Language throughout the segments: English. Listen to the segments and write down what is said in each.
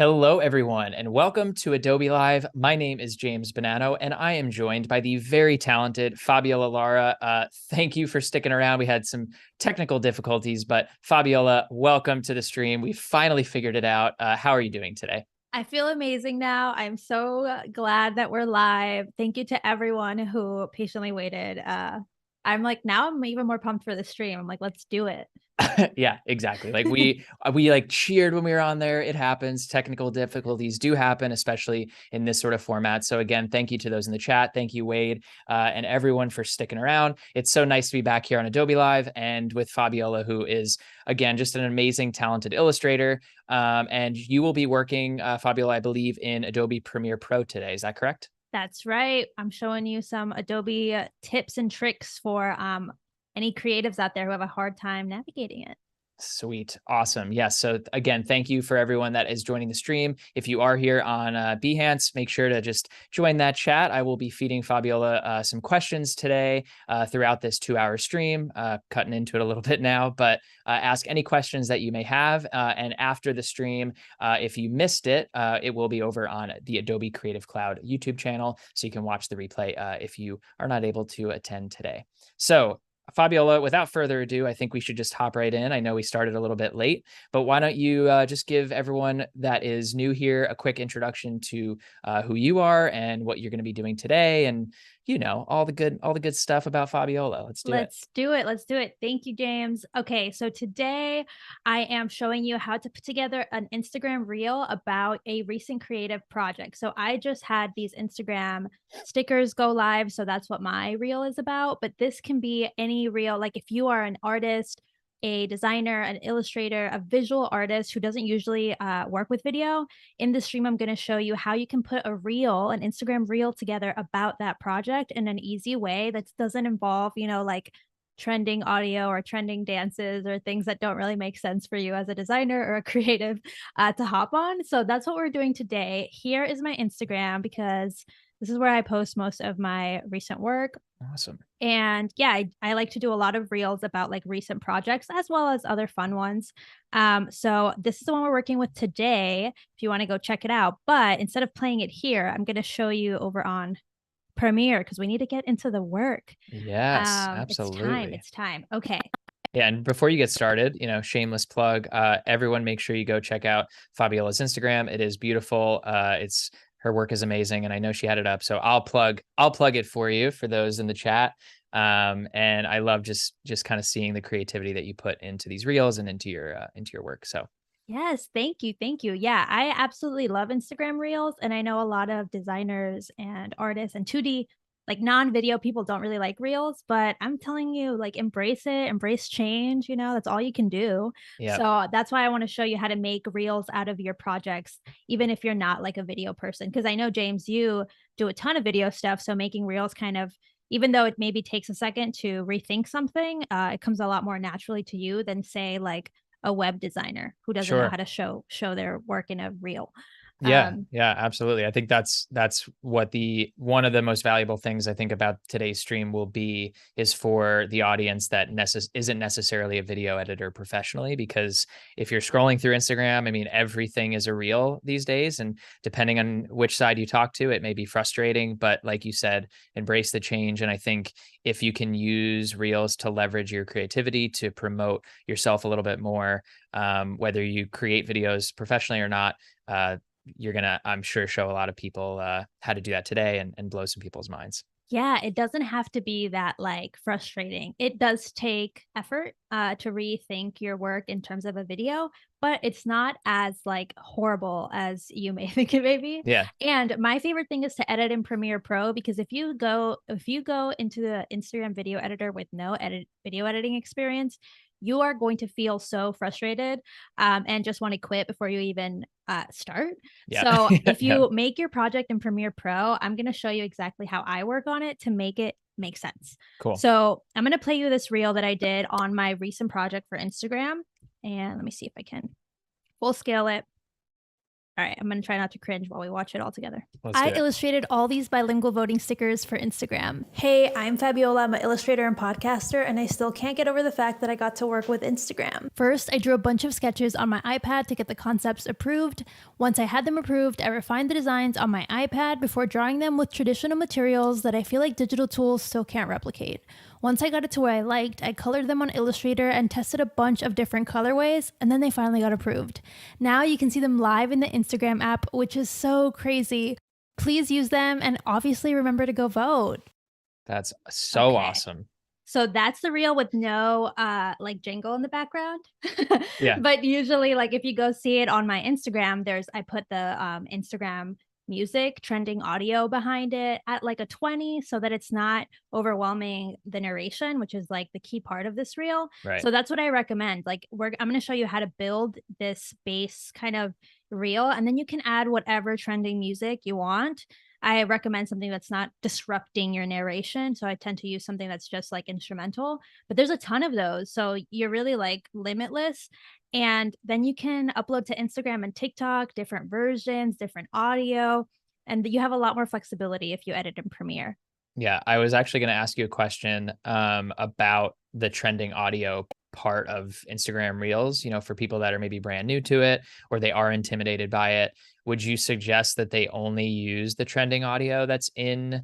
Hello, everyone, and welcome to Adobe Live. My name is James Bonanno, and I am joined by the very talented Fabiola Lara. Thank you for sticking around. We had some technical difficulties, but Fabiola, welcome to the stream. We finally figured it out. How are you doing today? I feel amazing now. I'm so glad that we're live. Thank you to everyone who patiently waited. Now I'm even more pumped for the stream. I'm like, let's do it. Yeah, exactly. Like we like cheered when we were on there. It happens. Technical difficulties do happen, especially in this sort of format. So again, thank you to those in the chat. Thank you, Wade, and everyone for sticking around. It's so nice to be back here on Adobe Live and with Fabiola, who is again just an amazing, talented illustrator. And you will be working, Fabiola, I believe, in Adobe Premiere Pro today. Is that correct? That's right. I'm showing you some Adobe tips and tricks for any creatives out there who have a hard time navigating it. Sweet. Awesome. Yes. So again, thank you for everyone that is joining the stream. If you are here on Behance, make sure to just join that chat. I will be feeding Fabiola some questions today throughout this 2-hour stream, cutting into it a little bit now, but ask any questions that you may have. And after the stream, if you missed it, it will be over on the Adobe Creative Cloud YouTube channel. So you can watch the replay if you are not able to attend today. So Fabiola, without further ado, I think we should just hop right in. I know we started a little bit late, but why don't you just give everyone that is new here a quick introduction to who you are and what you're going to be doing today, and all the good stuff about Fabiola. Let's do it. Let's do it. Let's do it. Thank you, James. Okay, so today I am showing you how to put together an Instagram reel about a recent creative project. So I just had these Instagram stickers go live. So that's what my reel is about. But this can be any reel. Like if you are an artist, a designer, an illustrator, a visual artist who doesn't usually work with video, in the stream, I'm going to show you how you can put a reel, an Instagram reel together about that project in an easy way that doesn't involve, like trending audio or trending dances or things that don't really make sense for you as a designer or a creative to hop on. So that's what we're doing today. Here is my Instagram because this is where I post most of my recent work. Awesome. And yeah, I like to do a lot of reels about like recent projects as well as other fun ones. So this is the one we're working with today if you want to go check it out. But instead of playing it here, I'm going to show you over on Premiere because we need to get into the work. Yes, It's time. absolutely. It's time. Okay. Yeah, and before you get started, shameless plug, everyone make sure you go check out Fabiola's Instagram. It is beautiful. It's her work is amazing, and I know she had it up. So I'll plug it for you for those in the chat. And I love just kind of seeing the creativity that you put into these reels and into your work. So Yes, thank you. Thank you. Yeah, I absolutely love Instagram Reels. And I know a lot of designers and artists and 2D, like non-video people don't really like Reels, but I'm telling you, like embrace it, embrace change, that's all you can do. yeah, So that's why I want to show you how to make Reels out of your projects, even if you're not like a video person. Because I know, James, you do a ton of video stuff. So making Reels kind of, even though it maybe takes a second to rethink something, it comes a lot more naturally to you than say like a web designer who doesn't know sure. how to show their work in a reel. Yeah, yeah, absolutely. I think that's what the one of the most valuable things I think about today's stream will be is for the audience that isn't necessarily a video editor professionally, because if you're scrolling through Instagram, I mean, everything is a reel these days, and depending on which side you talk to, it may be frustrating, but like you said, embrace the change. And I think if you can use reels to leverage your creativity to promote yourself a little bit more, whether you create videos professionally or not, you're gonna, I'm sure, show a lot of people how to do that today and blow some people's minds. Yeah, it doesn't have to be that like frustrating. It does take effort to rethink your work in terms of a video, but it's not as like horrible as you may think it may be. Yeah, And my favorite thing is to edit in Premiere Pro because if you go into the Instagram video editor with no video editing experience, you are going to feel so frustrated and just want to quit before you even start. yeah, So if yeah. you make your project in Premiere Pro, I'm going to show you exactly how I work on it to make it make sense. Cool. So I'm going to play you this reel that I did on my recent project for Instagram. And let me see if I can full scale it. All right, I'm going to try not to cringe while we watch it all together. Let's do I it. illustrated all these bilingual voting stickers for Instagram. Hey, I'm Fabiola. I'm an illustrator and podcaster, and I still can't get over the fact that I got to work with Instagram. First, I drew a bunch of sketches on my iPad to get the concepts approved. Once I had them approved, I refined the designs on my iPad before drawing them with traditional materials that I feel like digital tools still can't replicate. Once I got it to where I liked, I colored them on Illustrator and tested a bunch of different colorways, and then they finally got approved. Now you can see them live in the Instagram app, which is so crazy. Please use them, and obviously remember to go vote. That's so awesome. So that's the reel with no like jingle in the background. Yeah. But usually, like if you go see it on my Instagram, I put the Instagram music trending audio behind it at like a 20 so that it's not overwhelming the narration, which is like the key part of this reel. Right. So that's what I recommend. Like I'm going to show you how to build this base kind of reel, and then you can add whatever trending music you want. I recommend something that's not disrupting your narration. So I tend to use something that's just like instrumental, but there's a ton of those. So you're really like limitless. And then you can upload to Instagram and TikTok, different versions, different audio, and you have a lot more flexibility if you edit in Premiere. Yeah, I was actually going to ask you a question about the trending audio part of Instagram Reels, for people that are maybe brand new to it or they are intimidated by it. Would you suggest that they only use the trending audio that's in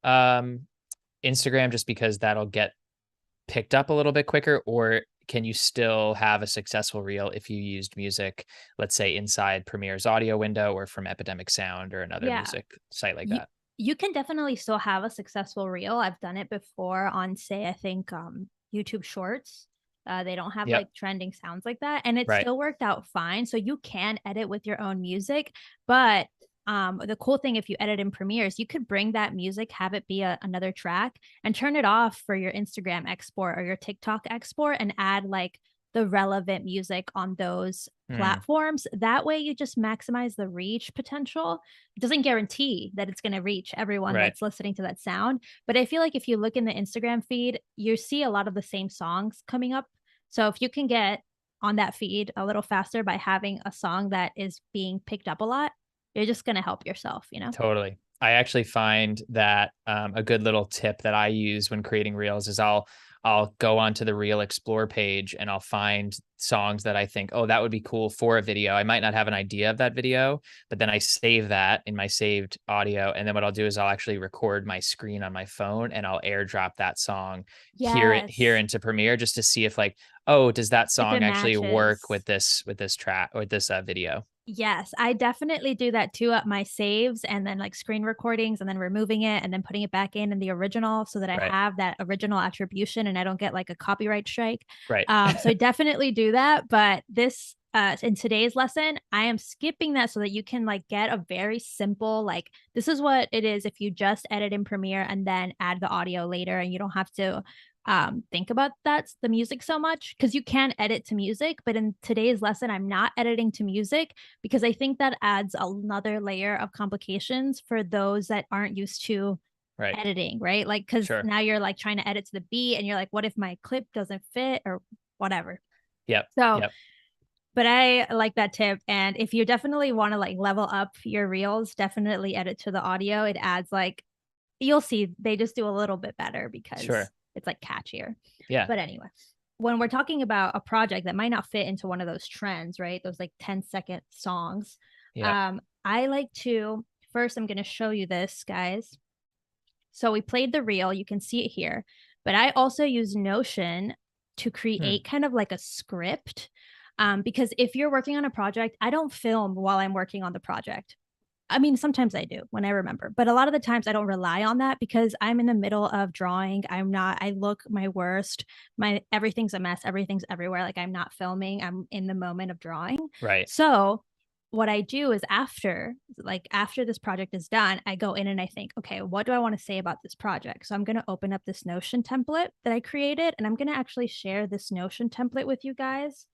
Instagram just because that'll get picked up a little bit quicker? Or can you still have a successful reel if you used music, let's say inside Premiere's audio window or from Epidemic Sound or another music site like that? You can definitely still have a successful reel. I've done it before on, say, I think YouTube Shorts. They don't have like trending sounds like that, and it still worked out fine. So you can edit with your own music, but the cool thing if you edit in Premiere is you could bring that music, have it be another track, and turn it off for your Instagram export or your TikTok export, and add like the relevant music on those platforms. That way you just maximize the reach potential. It doesn't guarantee that it's going to reach everyone that's listening to that sound, but I feel like if you look in the Instagram feed, you see a lot of the same songs coming up. So if you can get on that feed a little faster by having a song that is being picked up a lot, you're just going to help yourself, Totally. I actually find that a good little tip that I use when creating reels is I'll go onto the Reel Explore page and I'll find songs that I think, oh, that would be cool for a video. I might not have an idea of that video, but then I save that in my saved audio. And then what I'll do is I'll actually record my screen on my phone and I'll airdrop that song here into Premiere just to see if like, oh, does that song actually work with this track or this video? Yes, I definitely do that too at my saves and then like screen recordings and then removing it and then putting it back in the original so that I have that original attribution and I don't get like a copyright strike. Right. So I definitely do that. But this in today's lesson, I am skipping that so that you can like get a very simple, like this is what it is if you just edit in Premiere and then add the audio later and you don't have to think about the music so much, because you can edit to music, but in today's lesson I'm not editing to music because I think that adds another layer of complications for those that aren't used to editing, right? Like because now you're like trying to edit to the beat and you're like, what if my clip doesn't fit or whatever. But I like that tip. And if you definitely want to like level up your reels, definitely edit to the audio. It adds like, you'll see they just do a little bit better because it's like catchier. But anyway, when we're talking about a project that might not fit into one of those trends, right? Those like 10-second songs. I like to, first I'm going to show you this, guys. So we played the reel. You can see it here. But I also use Notion to create kind of like a script. Because if you're working on a project, I don't film while I'm working on the project. I mean, sometimes I do when I remember, but a lot of the times I don't rely on that because I'm in the middle of drawing. I look my worst. Everything's a mess. Everything's everywhere. Like I'm not filming. I'm in the moment of drawing. Right. So what I do is after this project is done, I go in and I think, okay, what do I want to say about this project? So I'm going to open up this Notion template that I created, and I'm going to actually share this Notion template with you guys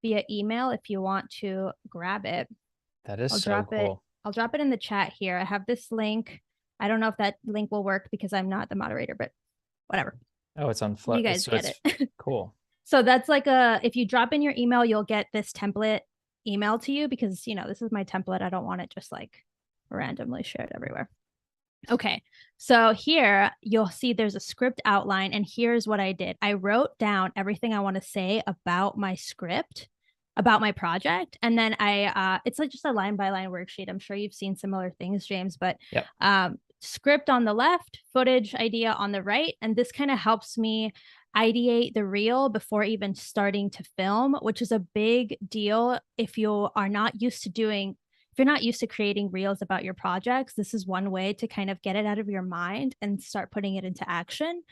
via email if you want to grab it. That is so cool. I'll drop it in the chat here. I have this link. I don't know if that link will work because I'm not the moderator, but whatever. Oh, it's on Flow. You guys get it. Cool. So that's like if you drop in your email, you'll get this template email to you because, you know, this is my template. I don't want it just like randomly shared everywhere. Okay, so here you'll see there's a script outline, and here's what I did. I wrote down everything I want to say about my script, about my project, and then it's like just a line by line worksheet. I'm sure you've seen similar things, James, but Yep. Script on the left, footage idea on the right, and this kind of helps me ideate the reel before even starting to film, which is a big deal if you are not used to doing if you're not used to creating reels about your projects. This is one way to kind of get it out of your mind and start putting it into action.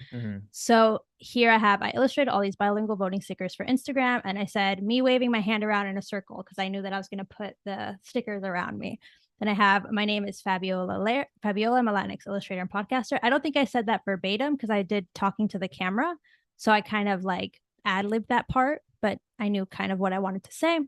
So here I illustrated all these bilingual voting stickers for Instagram, and I said me waving my hand around in a circle because I knew that I was going to put the stickers around me. Then I have, my name is Fabiola. Fabiola, I'm a Latinx illustrator and podcaster. I don't think I said that verbatim because I did talking to the camera. So I kind of like ad-libbed that part, but I knew kind of what I wanted to say.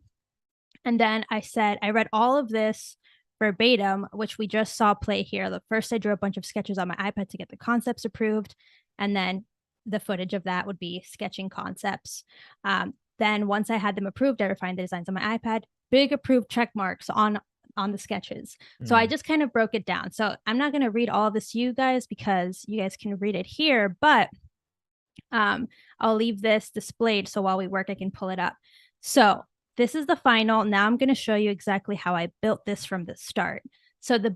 And then I said, I read all of this verbatim, which we just saw play here. The first, I drew a bunch of sketches on my iPad to get the concepts approved. And then the footage of that would be sketching concepts. Then once I had them approved, I refined the designs on my iPad, big approved check marks on the sketches. So I just kind of broke it down. So I'm not going to read all of this to you guys because you guys can read it here, but I'll leave this displayed so while we work, I can pull it up. So this is the final. Now I'm going to show you exactly how I built this from the start. So the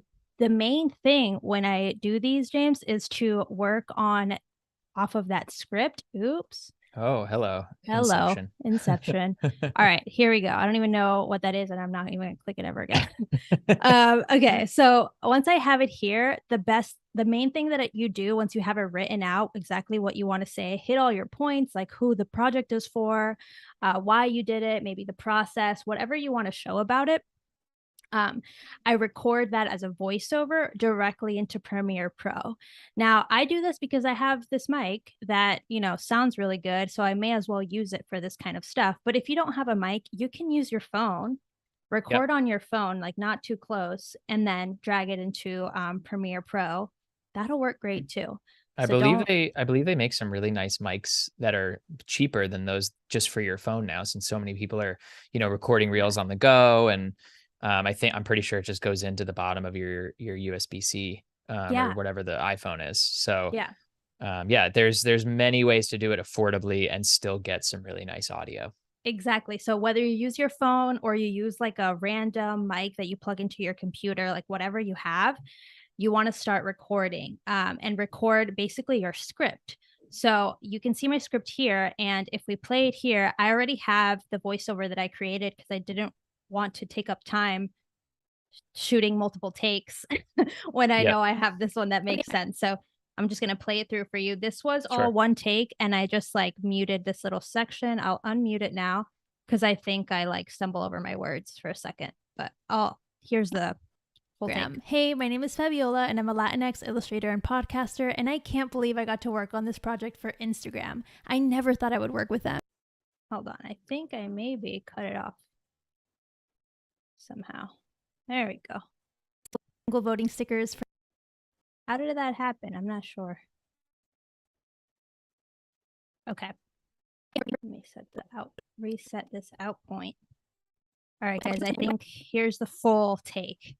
main thing when I do these, James, is to work on off of that script. Oops. Oh, hello. Hello. Inception. All right, here we go. I don't even know what that is, and I'm not even going to click it ever again. Okay, so once I have it here, the main thing that you do once you have it written out, exactly what you want to say, hit all your points, like who the project is for, why you did it, maybe the process, whatever you want to show about it. I record that as a voiceover directly into Premiere Pro. Now, I do this because I have this mic that, you know, sounds really good, so I may as well use it for this kind of stuff. But if you don't have a mic, you can use your phone, record on your phone, like not too close, and then drag it into Premiere Pro. That'll work great too. I believe they make some really nice mics that are cheaper than those just for your phone now, since so many people are, you know, recording reels on the go. And I'm pretty sure it just goes into the bottom of your USB-C or whatever the iPhone is. So there's many ways to do it affordably and still get some really nice audio. Exactly. So whether you use your phone or you use like a random mic that you plug into your computer, like whatever you have, you want to start recording and record basically your script. So you can see my script here. And if we play it here, I already have the voiceover that I created because I didn't want to take up time shooting multiple takes when I know I have this one that makes sense. So I'm just going to play it through for you. This was all one take, and I just like muted this little section. I'll unmute it now because I think I like stumble over my words for a second, but here's the full take. Hey, my name is Fabiola, and I'm a Latinx illustrator and podcaster, and I can't believe I got to work on this project for Instagram. I never thought I would work with them. Hold on. I think I maybe cut it off somehow. There we go. Voting stickers. How did that happen? I'm not sure. Okay. Let me reset this out point. All right, guys, I think here's the full take.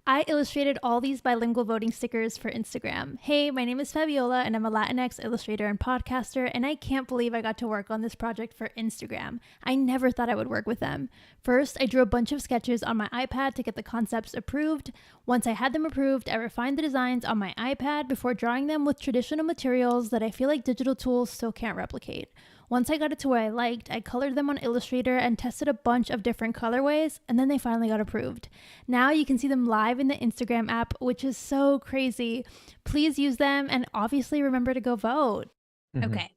I illustrated all these bilingual voting stickers for Instagram. Hey, my name is Fabiola, and I'm a Latinx illustrator and podcaster, and I can't believe I got to work on this project for Instagram. I never thought I would work with them. First, I drew a bunch of sketches on my iPad to get the concepts approved. Once I had them approved, I refined the designs on my iPad before drawing them with traditional materials that I feel like digital tools still can't replicate. Once I got it to where I liked, I colored them on Illustrator and tested a bunch of different colorways, and then they finally got approved. Now you can see them live in the Instagram app, which is so crazy. Please use them, and obviously remember to go vote. Okay,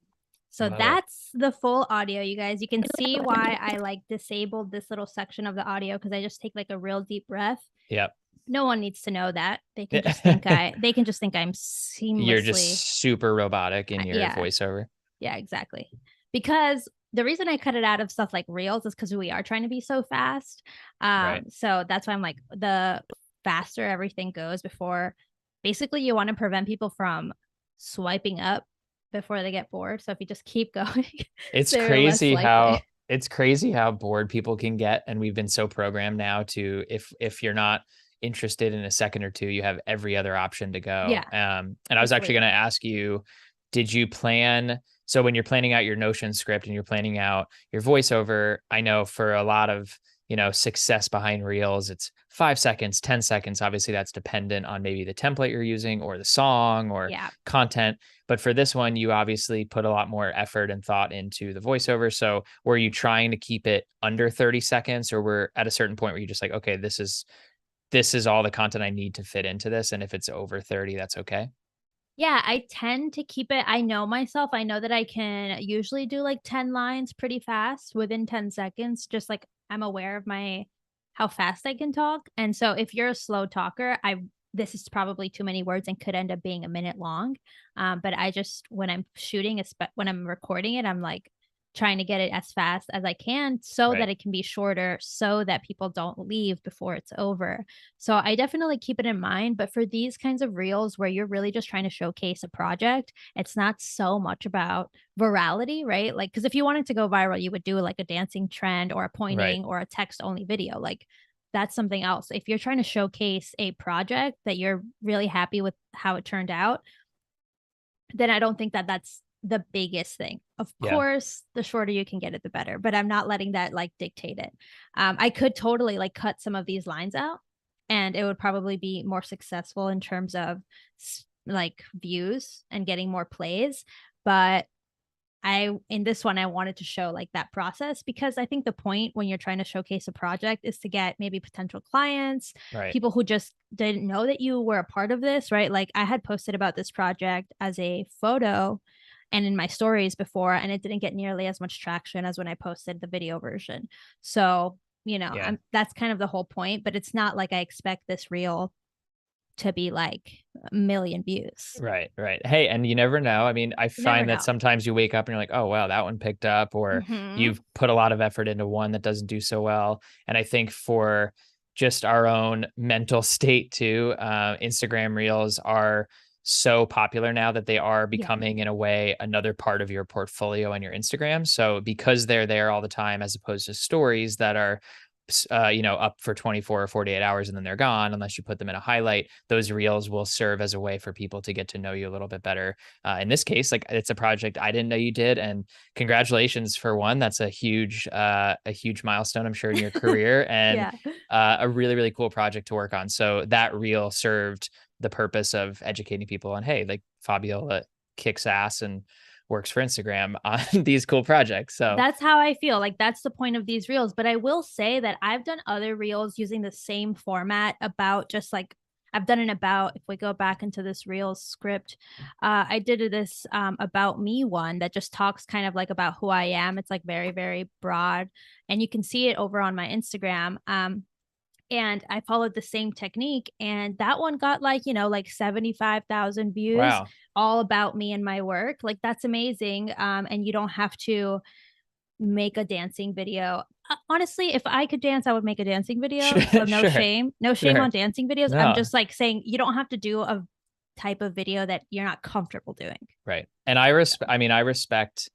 so that's the full audio, you guys. You can see why I like disabled this little section of the audio because I just take like a real deep breath. Yep. No one needs to know that. They can just think I'm seamlessly. You're just super robotic in your voiceover. Yeah, exactly. Because the reason I cut it out of stuff like reels is because we are trying to be so fast. So that's why I'm like, the faster everything goes before, basically you want to prevent people from swiping up before they get bored. So if you just keep going, it's crazy how It's crazy how bored people can get, and we've been so programmed now to if you're not interested in a second or two, you have every other option to go. Yeah, And I was actually going to completely. ask you, did you plan? So when you're planning out your Notion script and you're planning out your voiceover, I know for a lot of success behind Reels, it's 5 seconds, 10 seconds. Obviously, that's dependent on maybe the template you're using or the song or Yeah. content. But for this one, you obviously put a lot more effort and thought into the voiceover. So were you trying to keep it under 30 seconds, or were at a certain point where you just like, okay, this is all the content I need to fit into this, and if it's over 30, that's okay? Yeah, I tend to keep it. I know myself. I know that I can usually do like 10 lines pretty fast within 10 seconds. Just like I'm aware of my how fast I can talk. And so if you're a slow talker, I this is probably too many words and could end up being a minute long. But I just when I'm shooting, when I'm recording it, I'm like trying to get it as fast as I can so Right. that it can be shorter, so that people don't leave before it's over. So I definitely keep it in mind. But for these kinds of reels where you're really just trying to showcase a project, it's not so much about virality, right? Like, because if you wanted to go viral, you would do like a dancing trend or a Right. pointing or a text only video. Like, that's something else. If you're trying to showcase a project that you're really happy with how it turned out, then I don't think that that's the biggest thing. Of Yeah. course, the shorter you can get it, the better, but I'm not letting that like dictate it. I could totally like cut some of these lines out and it would probably be more successful in terms of like views and getting more plays. But in this one, I wanted to show like that process because I think the point when you're trying to showcase a project is to get maybe potential clients, Right. people who just didn't know that you were a part of this, right? Like I had posted about this project as a photo and in my stories before, and it didn't get nearly as much traction as when I posted the video version. So, Yeah. that's kind of the whole point, but it's not like I expect this reel to be like a million views. Right, right. Hey, and you never know. I mean, I You never find that know. sometimes you wake up and you're like, "Oh, wow, that one picked up," or Hmm. you've put a lot of effort into one that doesn't do so well. And I think for just our own mental state too, Instagram Reels are so popular now that they are Yeah. becoming, in a way, another part of your portfolio and your Instagram. So because they're there all the time, as opposed to stories that are up for 24 or 48 hours and then they're gone unless you put them in a highlight. Those reels will serve as a way for people to get to know you a little bit better. In this case, like, it's a project I didn't know you did, and congratulations for one. That's a huge milestone, I'm sure, in your career, and Yeah. a really, really cool project to work on. So that reel served the purpose of educating people on, hey, like, Fabiola kicks ass and works for Instagram on these cool projects. So That's how I feel. Like that's the point of these reels. But I will say that I've done other reels using the same format about just like I've done an about if we go back into this reels script, I did this about me one that just talks kind of like about who I am. It's like very, very broad. And you can see it over on my Instagram. And I followed the same technique. And that one got like, like 75,000 views, wow. all about me and my work. Like that's amazing. And you don't have to make a dancing video. Honestly, if I could dance, I would make a dancing video. So Sure, no sure, shame. No shame sure. on dancing videos. I'm No, just like saying you don't have to do a type of video that you're not comfortable doing. right. And I mean, I respect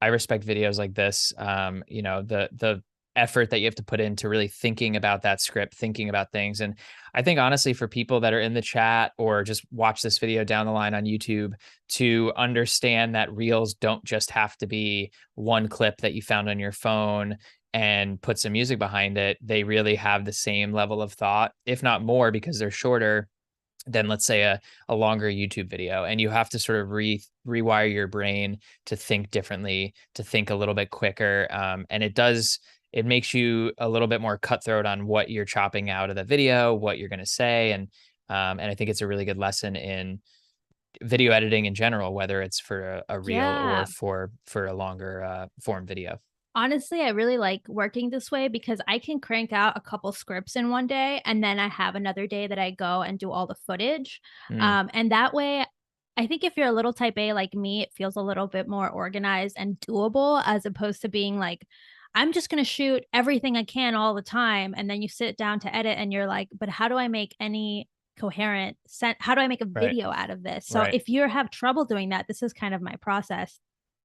videos like this. The effort that you have to put into really thinking about that script, thinking about things. And I think, honestly, for people that are in the chat or just watch this video down the line on YouTube, to understand that reels don't just have to be one clip that you found on your phone and put some music behind it. They really have the same level of thought, if not more, because they're shorter than, let's say, a longer YouTube video. And you have to sort of rewire your brain to think differently, to think a little bit quicker. And it makes you a little bit more cutthroat on what you're chopping out of the video, what you're going to say. And I think it's a really good lesson in video editing in general, whether it's for a reel or Yeah. for a longer form video. Honestly, I really like working this way because I can crank out a couple scripts in one day and then I have another day that I go and do all the footage. Mm, And that way, I think if you're a little type A like me, it feels a little bit more organized and doable as opposed to being like, I'm just going to shoot everything I can all the time. And then you sit down to edit and you're like, but how do I make any coherent sense? How do I make a right, video out of this? So right. if you have trouble doing that, this is kind of my process.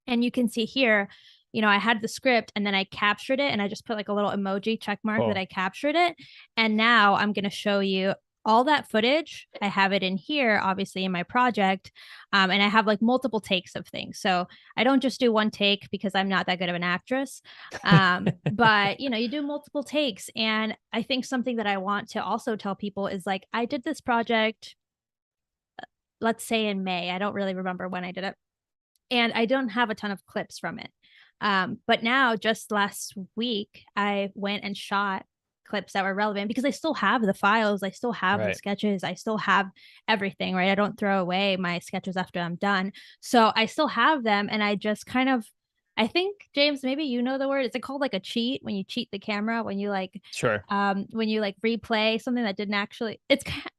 And you can see here, I had the script and then I captured it and I just put like a little emoji check mark that Cool. I captured it. And now I'm going to show you all that footage. I have it in here, obviously, in my project. And I have like multiple takes of things. So I don't just do one take because I'm not that good of an actress. But you do multiple takes. And I think something that I want to also tell people is like, I did this project, let's say in May. I don't really remember when I did it. And I don't have a ton of clips from it. But now, just last week, I went and shot clips that were relevant because I still have the files, I still have the Right. sketches, I still have everything, right? I don't throw away my sketches after I'm done. So I still have them. And I just kind of, I think, James, maybe you know the word. Is it called like a cheat when you cheat the camera, Sure. when you like replay something that didn't actually,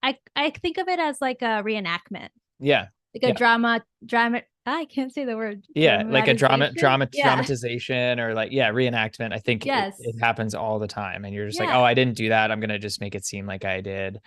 I think of it as like a reenactment, Yeah. like a Yeah. drama. I can't say the word Yeah, like a dramatization. Yeah. dramatization or like, yeah, reenactment. I think it Yes. happens all the time. And you're just like, Yeah. oh, I didn't do that. I'm gonna just make it seem like I did.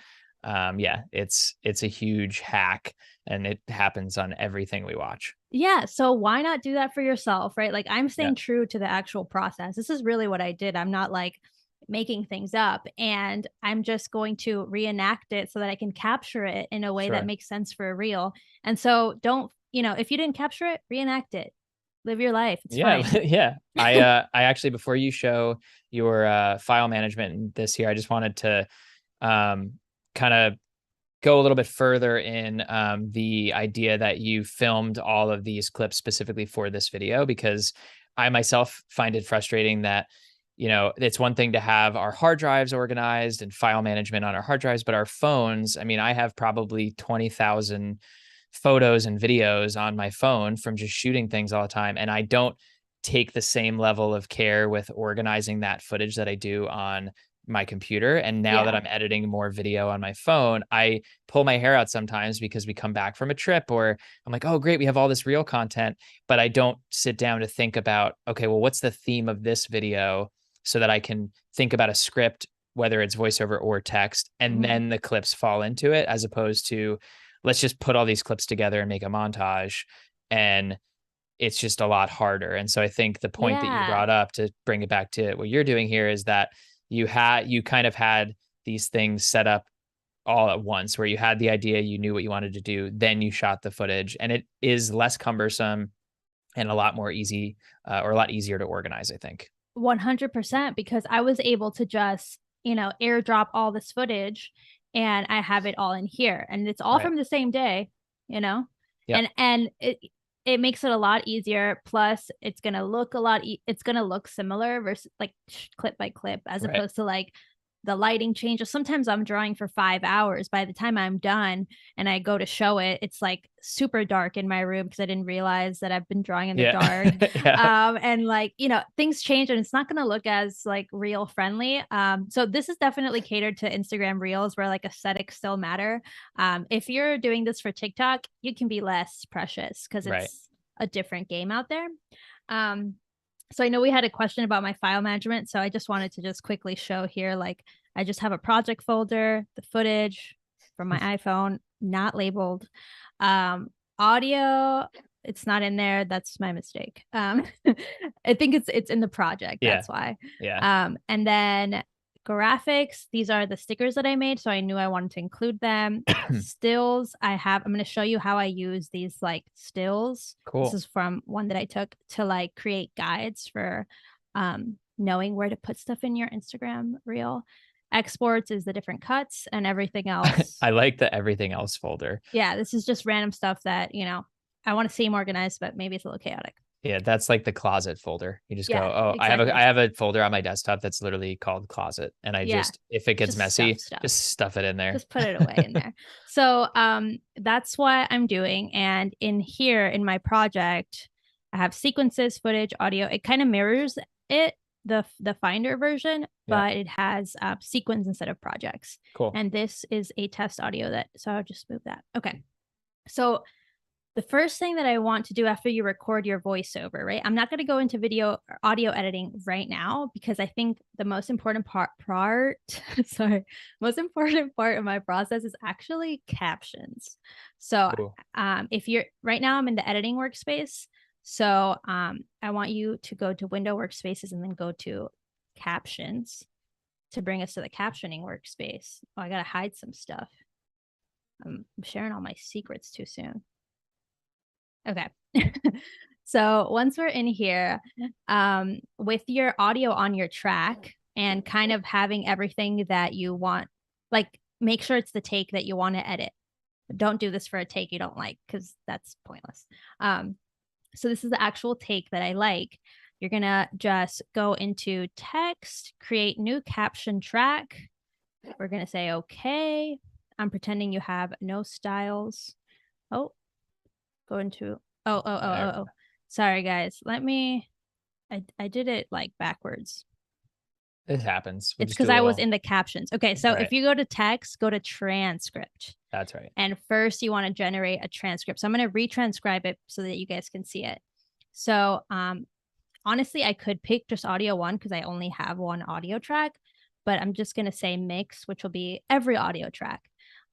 Yeah, it's a huge hack and it happens on everything we watch. Yeah. So why not do that for yourself, right? Like I'm Yeah, staying true to the actual process. This is really what I did. I'm not like making things up, and I'm just going to reenact it so that I can capture it in a way that sure. makes sense for a reel. And so don't, if you didn't capture it, reenact it. Live your life. It's Yeah, fine. yeah. I actually, before you show your file management this here, I just wanted to um kind of go a little bit further in the idea that you filmed all of these clips specifically for this video, because I myself find it frustrating that, it's one thing to have our hard drives organized and file management on our hard drives, but our phones, I mean, I have probably 20,000 photos and videos on my phone from just shooting things all the time. And I don't take the same level of care with organizing that footage that I do on my computer. And now that Yeah. I'm editing more video on my phone, I pull my hair out sometimes because we come back from a trip or I'm like, oh, great, we have all this real content. But I don't sit down to think about, okay, well, what's the theme of this video so that I can think about a script, whether it's voiceover or text, and Mhm. then the clips fall into it, as opposed to let's just put all these clips together and make a montage. And it's just a lot harder. And so I think the point that you Yeah. brought up, to bring it back to what you're doing here, is that you kind of had these things set up all at once, where you had the idea, you knew what you wanted to do, then you shot the footage, and it is less cumbersome and a lot more easy, or a lot easier to organize, I think. 100%, because I was able to just, airdrop all this footage and I have it all in here and it's all Right. from the same day, you know? Yep. And it makes it a lot easier. Plus it's going to look it's going to look similar versus like clip by clip, as Right. opposed to like the lighting changes. Sometimes I'm drawing for 5 hours. By the time I'm done and I go to show it, it's like super dark in my room because I didn't realize that I've been drawing in the Yeah. dark. Yeah. And like, things change and it's not going to look as like reel friendly. So this is definitely catered to Instagram reels where like aesthetics still matter. If you're doing this for TikTok, you can be less precious because Right. it's a different game out there. Um, so I know we had a question about my file management. So I just wanted to just quickly show here, like I just have a project folder, the footage from my iPhone, not labeled. Audio, it's not in there. That's my mistake. I think it's in the project. Yeah. That's why. Yeah. And then graphics, these are the stickers that I made, so I knew I wanted to include them. Stills, I'm going to show you how I use these like stills. This Cool. is from one that I took to like create guides for knowing where to put stuff in your Instagram reel. Exports is the different cuts and everything else. I like the everything else folder. Yeah, this is just random stuff that, I want to seem organized, but maybe it's a little chaotic. Yeah, that's like the closet folder. You just go, Yeah, "Oh, I exactly. have a folder on my desktop that's literally called closet." And I Yeah, just, if it gets just stuff, messy, stuff. just stuff it in there. Just put it away in there. So that's what I'm doing. And in here in my project, I have sequences, footage, audio. It kind of mirrors it, the Finder version, Yeah, but it has sequence instead of projects. cool. And this is a test audio so I'll just move that. Okay. So the first thing that I want to do after you record your voiceover, right? I'm not going to go into video or audio editing right now because I think the most important sorry, most important part of my process is actually captions. So, Cool. if you're right now, I'm in the editing workspace. So I want you to go to window workspaces and then go to captions to bring us to the captioning workspace. Oh, I gotta hide some stuff. I'm sharing all my secrets too soon. Okay. So once we're in here, with your audio on your track and kind of having everything that you want, like make sure it's the take that you want to edit. Don't do this for a take you don't like, because that's pointless. So this is the actual take that I like. You're gonna just go into text, create new caption track. We're gonna say okay. I'm pretending you have no styles. Oh, go into oh. Sorry guys. Let me I did it like backwards. It happens. We'll It's just because do a I was little. in the captions. Okay, so Right. if you go to text, go to transcript. That's right. And first you want to generate a transcript. So I'm going to retranscribe it so that you guys can see it. So honestly, I could pick just audio one because I only have one audio track, but I'm just going to say mix, which will be every audio track.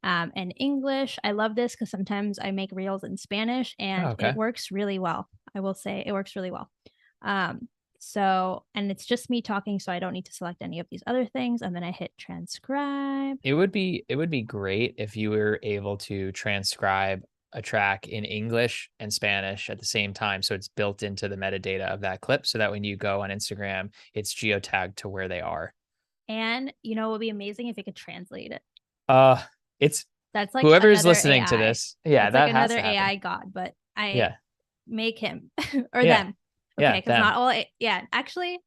And English, I love this because sometimes I make reels in Spanish and Okay. it works really well. I will say it works really well. So, and it's just me talking, so I don't need to select any of these other things. And then I hit transcribe. It would be great if you were able to transcribe a track in English and Spanish at the same time, so it's built into the metadata of that clip, so that when you go on Instagram, it's geotagged to where they are. And you know, it would be amazing if you could translate it. Uh, it's That's like whoever's another listening to AI. this, yeah, That's like that has another to happen. AI god, but I Yeah, make him or yeah, them. Okay, yeah, because them. not all. Yeah, actually,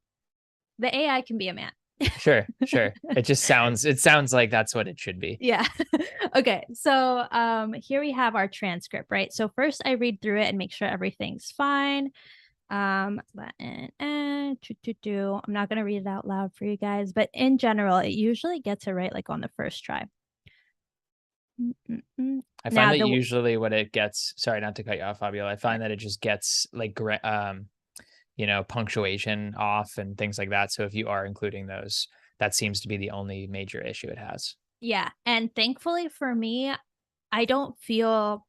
the AI can be a man. Sure, sure. It sounds like that's what it should be. Yeah. Okay. So here we have our transcript, right? So first I read through it and make sure everything's fine. I'm not gonna read it out loud for you guys, but in general, it usually gets it right like on the first try. I find Now that the usually what it gets, sorry, not to cut you off, Fabiola. I find that it just gets like punctuation off and things like that. So if you are including those, that seems to be the only major issue it has. Yeah, and thankfully for me, I don't feel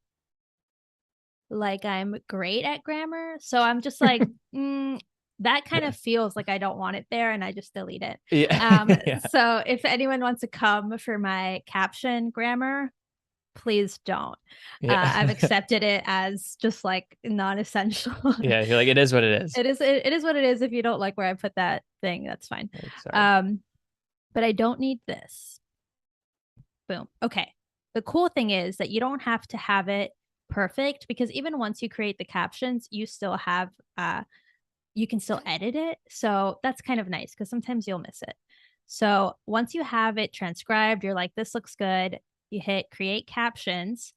like I'm great at grammar. So I'm just like, that kind of feels like I don't want it there and I just delete it. Yeah. Yeah. So if anyone wants to come for my caption grammar, please don't. I've Yeah. accepted it as just like non-essential. Yeah. You're like, it is what it is. It is what it is. If you don't like where I put that thing, that's fine. Like, sorry. But I don't need this. Boom. Okay. The cool thing is that you don't have to have it perfect because even once you create the captions, you still have you can still edit it. So that's kind of nice because sometimes you'll miss it. So once you have it transcribed, you're like, this looks good. You hit create captions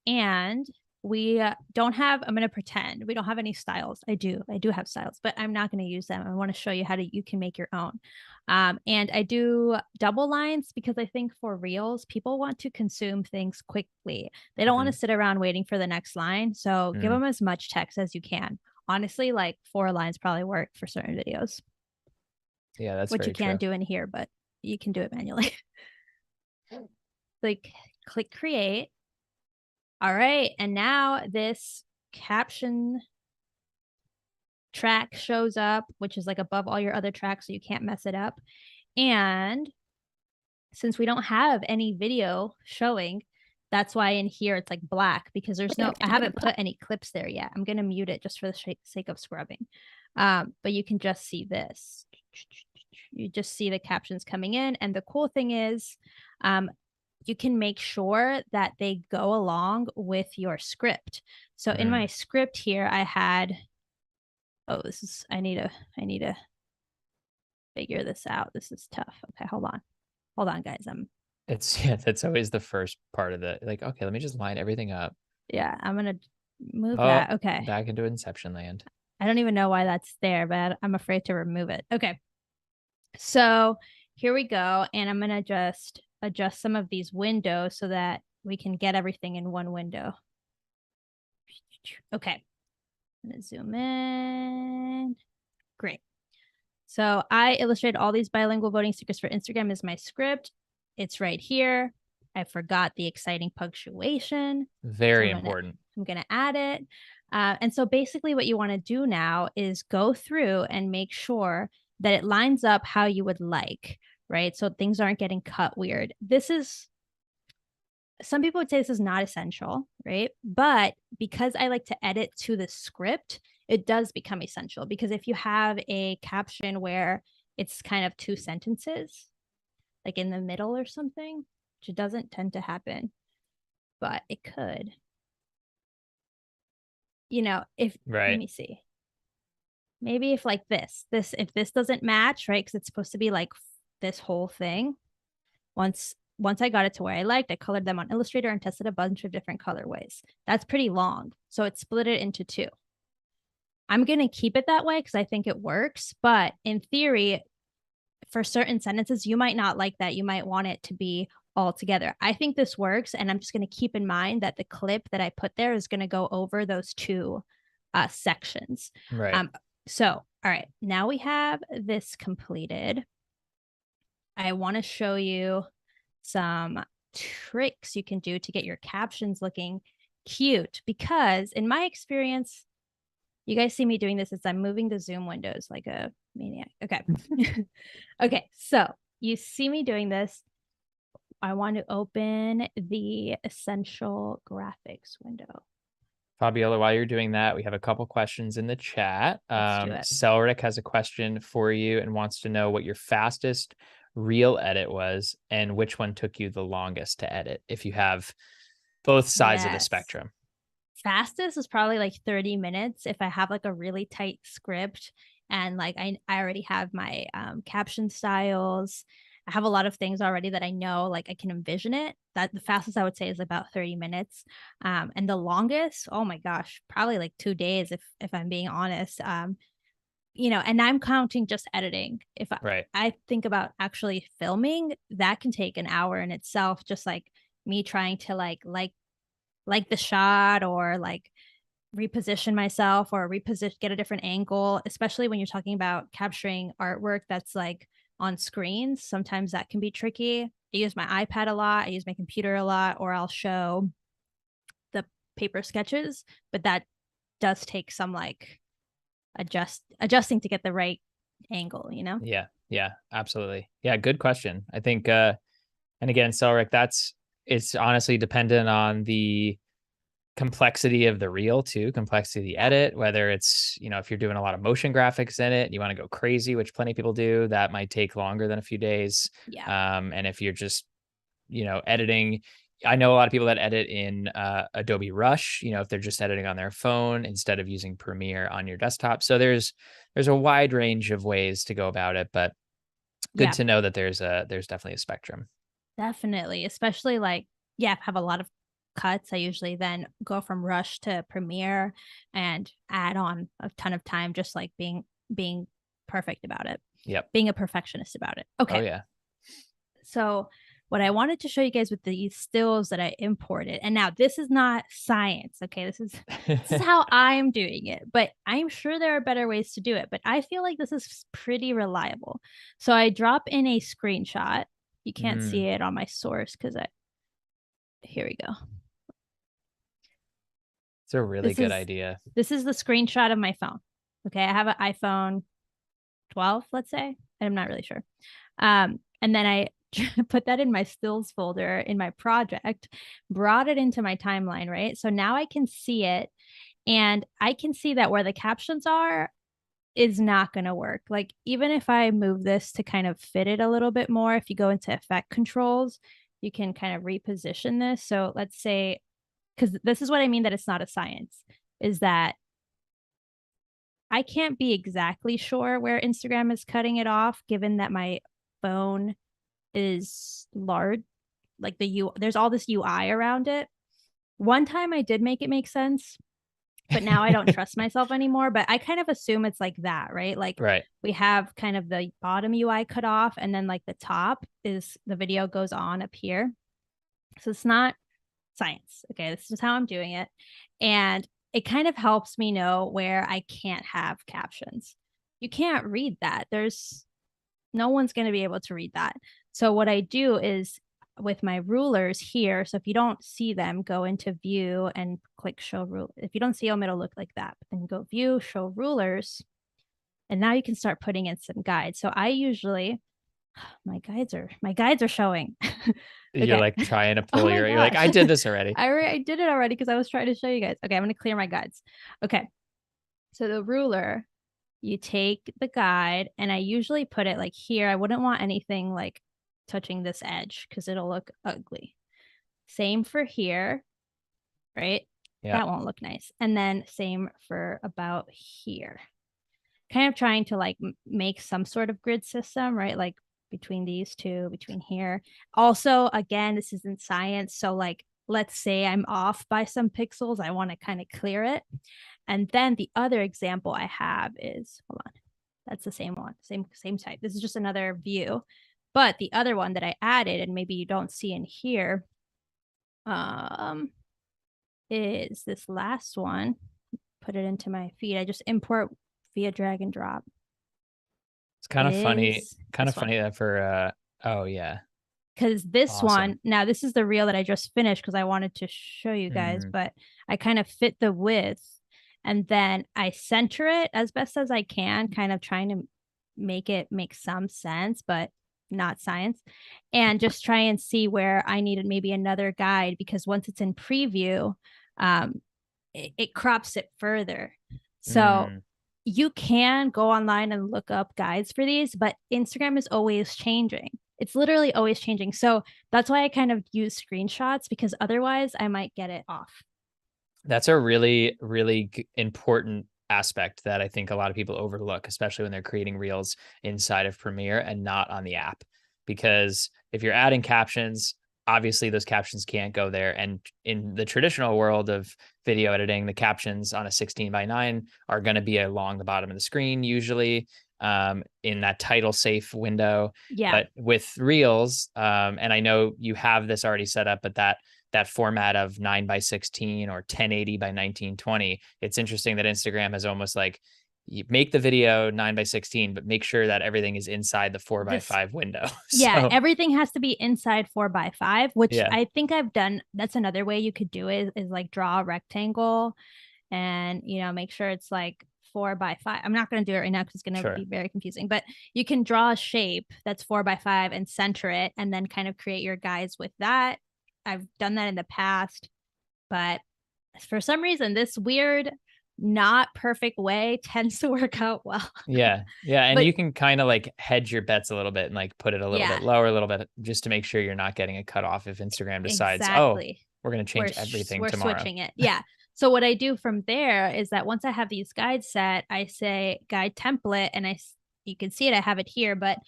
and we don't have, I'm going to pretend we don't have any styles. I do have styles, but I'm not going to use them. I want to show you how to, you can make your own. And I do double lines because I think for reels, people want to consume things quickly. They don't want to sit around waiting for the next line. So give them as much text as you can. Honestly, like 4 lines probably work for certain videos. Yeah, that's which you very can't true. do in here, but you can do it manually. Like click create. All right. And now this caption track shows up, which is like above all your other tracks, so you can't mess it up. And since we don't have any video showing, that's why in here it's like black because there's no, I haven't put any clips there yet. I'm going to mute it just for the sake of scrubbing. But you can just see this. You just see the captions coming in. And the cool thing is, you can make sure that they go along with your script. So in my script here, I had, oh, this is, I need to figure this out. This is tough. Okay, hold on, guys. That's always the first part of the, like, okay, let me just line everything up. Yeah, I'm gonna move Oh, that. Okay. back into Inception land. I don't even know why that's there, but I'm afraid to remove it. Okay. So here we go. And I'm gonna just adjust some of these windows so that we can get everything in one window. Okay. I'm gonna zoom in. Great. So I illustrated all these bilingual voting stickers for Instagram as my script. It's right here. I forgot the exciting punctuation. Very important. I'm going to add it. And so basically what you want to do now is go through and make sure that it lines up how you would like, right? So things aren't getting cut weird. This is, some people would say this is not essential, right? But because I like to edit to the script, it does become essential, because if you have a caption where it's kind of two sentences, like in the middle or something, which doesn't tend to happen, but it could. You know, if let Right. me see. Maybe if like if this doesn't match, right? Because it's supposed to be like this whole thing. Once I got it to where I liked, I colored them on Illustrator and tested a bunch of different colorways. That's pretty long. So it split it into two. I'm going to keep it that way because I think it works. But in theory, for certain sentences, you might not like that. You might want it to be all together. I think this works. And I'm just going to keep in mind that the clip that I put there is going to go over those two sections. Right. So, all right, now we have this completed. I want to show you some tricks you can do to get your captions looking cute, because in my experience, you guys see me doing this as I'm moving the Zoom windows like a maniac. Okay. Okay. So you see me doing this. I want to open the essential graphics window. Fabiola, while you're doing that, we have a couple questions in the chat. Let's do it. Selric has a question for you and wants to know what your fastest real edit was and which one took you the longest to edit, if you have both sides of the spectrum. Fastest is probably like 30 minutes if I have like a really tight script and like I already have my caption styles. I have a lot of things already that I know, like I can envision it. That the fastest I would say is about 30 minutes. And the longest, oh my gosh, probably like 2 days if I'm being honest. You know, and I'm counting just editing. If I think about actually filming, that can take an hour in itself, just like me trying to like the shot or like reposition myself or get a different angle, especially when you're talking about capturing artwork that's like on screens. Sometimes that can be tricky. I use my iPad a lot, I use my computer a lot, or I'll show the paper sketches, but that does take some like adjusting to get the right angle, you know? Yeah, absolutely. Yeah, good question. I think and again, Selric, it's honestly dependent on the complexity of the reel too, complexity of the edit, whether it's, if you're doing a lot of motion graphics in it, you want to go crazy, which plenty of people do, that might take longer than a few days. Yeah. And if you're just, editing, I know a lot of people that edit in Adobe Rush, if they're just editing on their phone instead of using Premiere on your desktop. So there's a wide range of ways to go about it, but good to know that there's definitely a spectrum. Definitely, especially like, have a lot of cuts. I usually then go from Rush to Premiere and add on a ton of time, just like being perfect about it. Yep. Being a perfectionist about it. Okay. Oh yeah. So what I wanted to show you guys with these stills that I imported, and now this is not science, okay? This is how I'm doing it, but I'm sure there are better ways to do it, but I feel like this is pretty reliable. So I drop in a screenshot. You can't see it on my source because here we go. It's a really good idea. This is the screenshot of my phone. Okay, I have an iPhone 12, let's say. I'm not really sure. And then I put that in my stills folder in my project, brought it into my timeline, right? So now I can see it, and I can see that where the captions are is not going to work. Like, even if I move this to kind of fit it a little bit more, if you go into effect controls, you can kind of reposition this. So let's say, because this is what I mean that it's not a science, is that I can't be exactly sure where Instagram is cutting it off, given that my phone is large. Like there's all this UI around it. One time I did make it make sense, but now I don't trust myself anymore. But I kind of assume it's like that, right? Like we have kind of the bottom UI cut off, and then like the top is the video goes on up here. So it's not science. Okay, this is how I'm doing it. And it kind of helps me know where I can't have captions. You can't read that. No one's going to be able to read that. So what I do is with my rulers here. So if you don't see them, go into view and click show rule. If you don't see them, it'll look like that. But then go view, show rulers. And now you can start putting in some guides. So I usually, my guides are showing. You're Okay. like trying to Oh pull my you're like, I gosh. did this already. I did it already because I was trying to show you guys. Okay, I'm going to clear my guides. Okay. So the ruler, you take the guide, and I usually put it like here. I wouldn't want anything like touching this edge because it'll look ugly. Same for here, right? Yeah. That won't look nice. And then same for about here. Kind of trying to like make some sort of grid system, right? Like between these two, between here. Also, again, this isn't science. So like, let's say I'm off by some pixels. I want to kind of clear it. And then the other example I have is, hold on, that's the same one, same type. This is just another view. But the other one that I added, and maybe you don't see in here, is this last one. Put it into my feed. I just import via drag and drop. It's kind of funny, that for oh yeah. Because this Awesome. one, now this is the reel that I just finished because I wanted to show you guys, but I kind of fit the width and then I center it as best as I can, kind of trying to make it make some sense, but not science. And just try and see where I needed maybe another guide, because once it's in preview, it crops it further. So you can go online and look up guides for these, but Instagram is always changing. It's literally always changing. So that's why I kind of use screenshots, because otherwise I might get it off. That's a really, really important aspect that I think a lot of people overlook, especially when they're creating reels inside of Premiere and not on the app. Because if you're adding captions, obviously those captions can't go there. And in the traditional world of video editing, the captions on a 16:9 are going to be along the bottom of the screen, usually in that title safe window. Yeah. But with reels, and I know you have this already set up, but that format of 9:16 or 1080 by 1920, it's interesting that Instagram has almost like, you make the video 9:16, but make sure that everything is inside the 4:5 window. Yeah, everything has to be inside 4:5, which I think I've done. That's another way you could do it, is like draw a rectangle and, you know, make sure it's like 4:5. I'm not going to do it right now because it's going to be very confusing, but you can draw a shape that's 4:5 and center it, and then kind of create your guides with that. I've done that in the past, but for some reason, this weird, not perfect way tends to work out well. Yeah. And you can kind of like hedge your bets a little bit and like put it a little bit lower, a little bit, just to make sure you're not getting a cut off if Instagram decides, oh, we're going to change everything tomorrow. We're switching it. Yeah. So what I do from there is that once I have these guides set, I say guide template, and you can see it, I have it here, but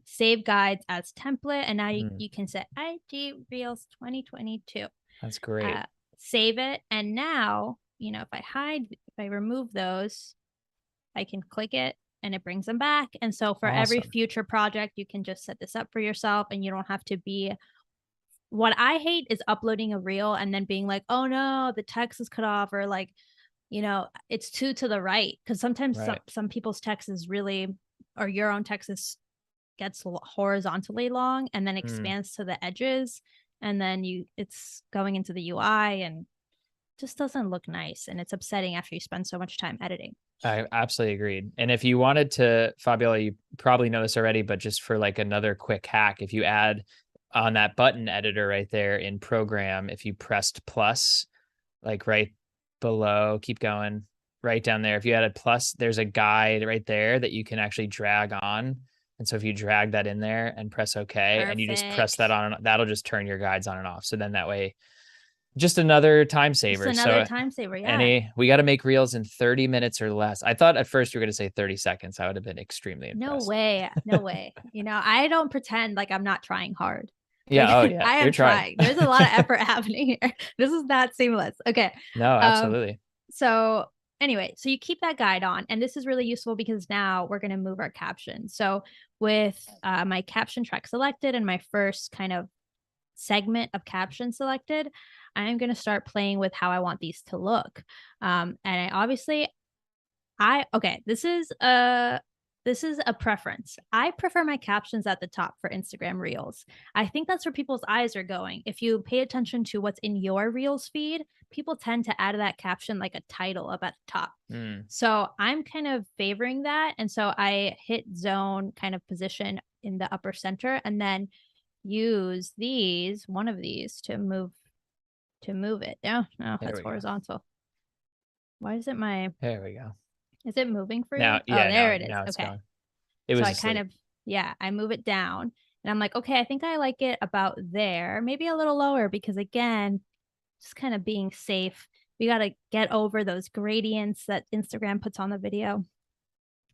save guides as template. And now you can set IG Reels 2022. That's great. Save it. And now, you know, if I remove those, I can click it and it brings them back. And so for every future project, you can just set this up for yourself, and you don't have to be. What I hate is uploading a reel and then being like, oh no, the text is cut off, or like, you know, it's too to the right. Because sometimes some people's text is really, or your own text gets horizontally long and then expands to the edges. And then it's going into the UI and just doesn't look nice. And it's upsetting after you spend so much time editing. I absolutely agreed. And if you wanted to, Fabiola, you probably know this already, but just for like another quick hack, if you add on that button editor right there in program, if you pressed plus, like right below, keep going right down there. If you added plus, there's a guide right there that you can actually drag on. And so if you drag that in there and press OK, and you just press that on, that'll just turn your guides on and off. So then that way, just another time saver. Yeah. We got to make reels in 30 minutes or less. I thought at first you were going to say 30 seconds. I would have been extremely impressed. No way. You know, I don't pretend like I'm not trying hard. Yeah. Oh yeah. I am trying. There's a lot of effort happening here. This is not seamless. Okay. No, absolutely. So anyway, so you keep that guide on, and this is really useful because now we're going to move our caption. So with my caption track selected and my first kind of segment of caption selected, I'm going to start playing with how I want these to look. And this is This is a preference. I prefer my captions at the top for Instagram Reels. I think that's where people's eyes are going. If you pay attention to what's in your Reels feed, people tend to add that caption like a title up at the top. Mm, So I'm kind of favoring that. And so I hit zone kind of position in the upper center and then use one of these to move it. No, there that's we go. horizontal. Why is There we go. is it moving for you? Now, Oh, yeah, there it is. now it's Okay. going. It So was I kind asleep. of, yeah, I move it down and I'm like, okay, I think I like it about there, maybe a little lower because again, just kind of being safe. We got to get over those gradients that Instagram puts on the video.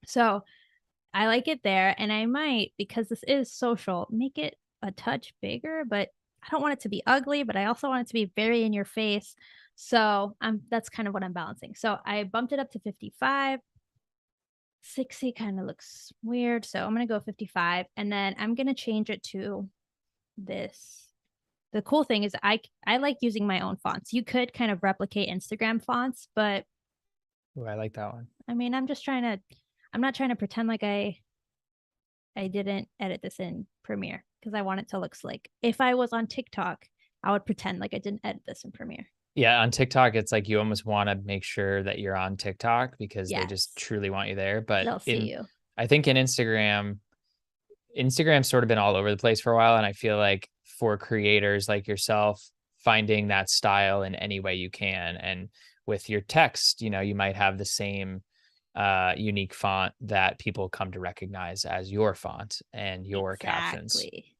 So I like it there. And I might, because this is social, make it a touch bigger, but I don't want it to be ugly, but I also want it to be very in your face. So that's kind of what I'm balancing. So I bumped it up to 55. 60 kind of looks weird. So I'm going to go 55 and then I'm going to change it to this. The cool thing is I like using my own fonts. You could kind of replicate Instagram fonts, but Ooh, I like that one. I mean, I'm not trying to pretend like I didn't edit this in Premiere because I want it to look slick. If I was on TikTok, I would pretend like I didn't edit this in Premiere. Yeah, on TikTok, it's like you almost want to make sure that you're on TikTok because they just Yes, truly want you there. But they'll see you. I think in Instagram's sort of been all over the place for a while. And I feel like for creators like yourself, finding that style in any way you can. And with your text, you might have the same unique font that people come to recognize as your font and your captions. Exactly.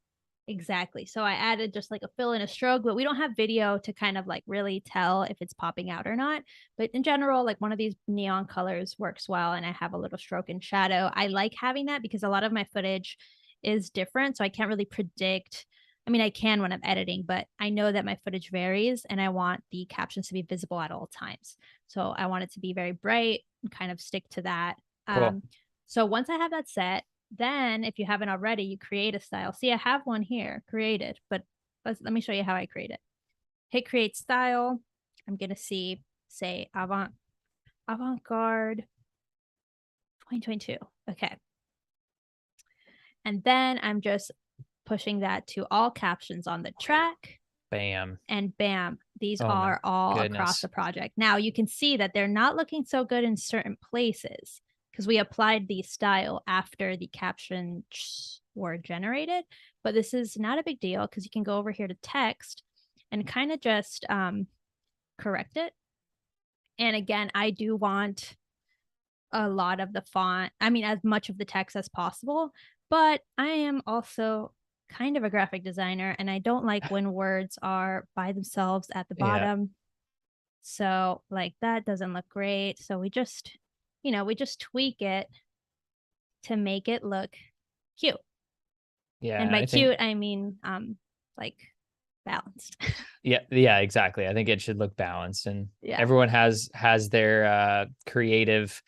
Exactly. So I added just like a fill and a stroke, but we don't have video to kind of like really tell if it's popping out or not. But in general, like one of these neon colors works well. And I have a little stroke and shadow. I like having that because a lot of my footage is different. So I can't really predict. I mean, I can when I'm editing, but I know that my footage varies and I want the captions to be visible at all times. So I want it to be very bright and kind of stick to that. Cool. So once I have that set, then if you haven't already, you create a style. See, I have one here created, but let me show you how I create it. Hit create style. I'm going to say avant-garde 2022. Okay. And then I'm just pushing that to all captions on the track. Bam. And bam, these Oh my are all across goodness. the project. Now you can see that they're not looking so good in certain places because we applied the style after the captions were generated. But this is not a big deal because you can go over here to text and kind of just correct it. And again, I do want a lot of the font, I mean, as much of the text as possible, but I am also kind of a graphic designer and I don't like when words are by themselves at the Yeah. bottom. So like that doesn't look great. So we just tweak it to make it look cute. Yeah. And And by I think, cute, I mean like balanced. yeah, exactly. I think it should look balanced and Yeah. everyone has their creative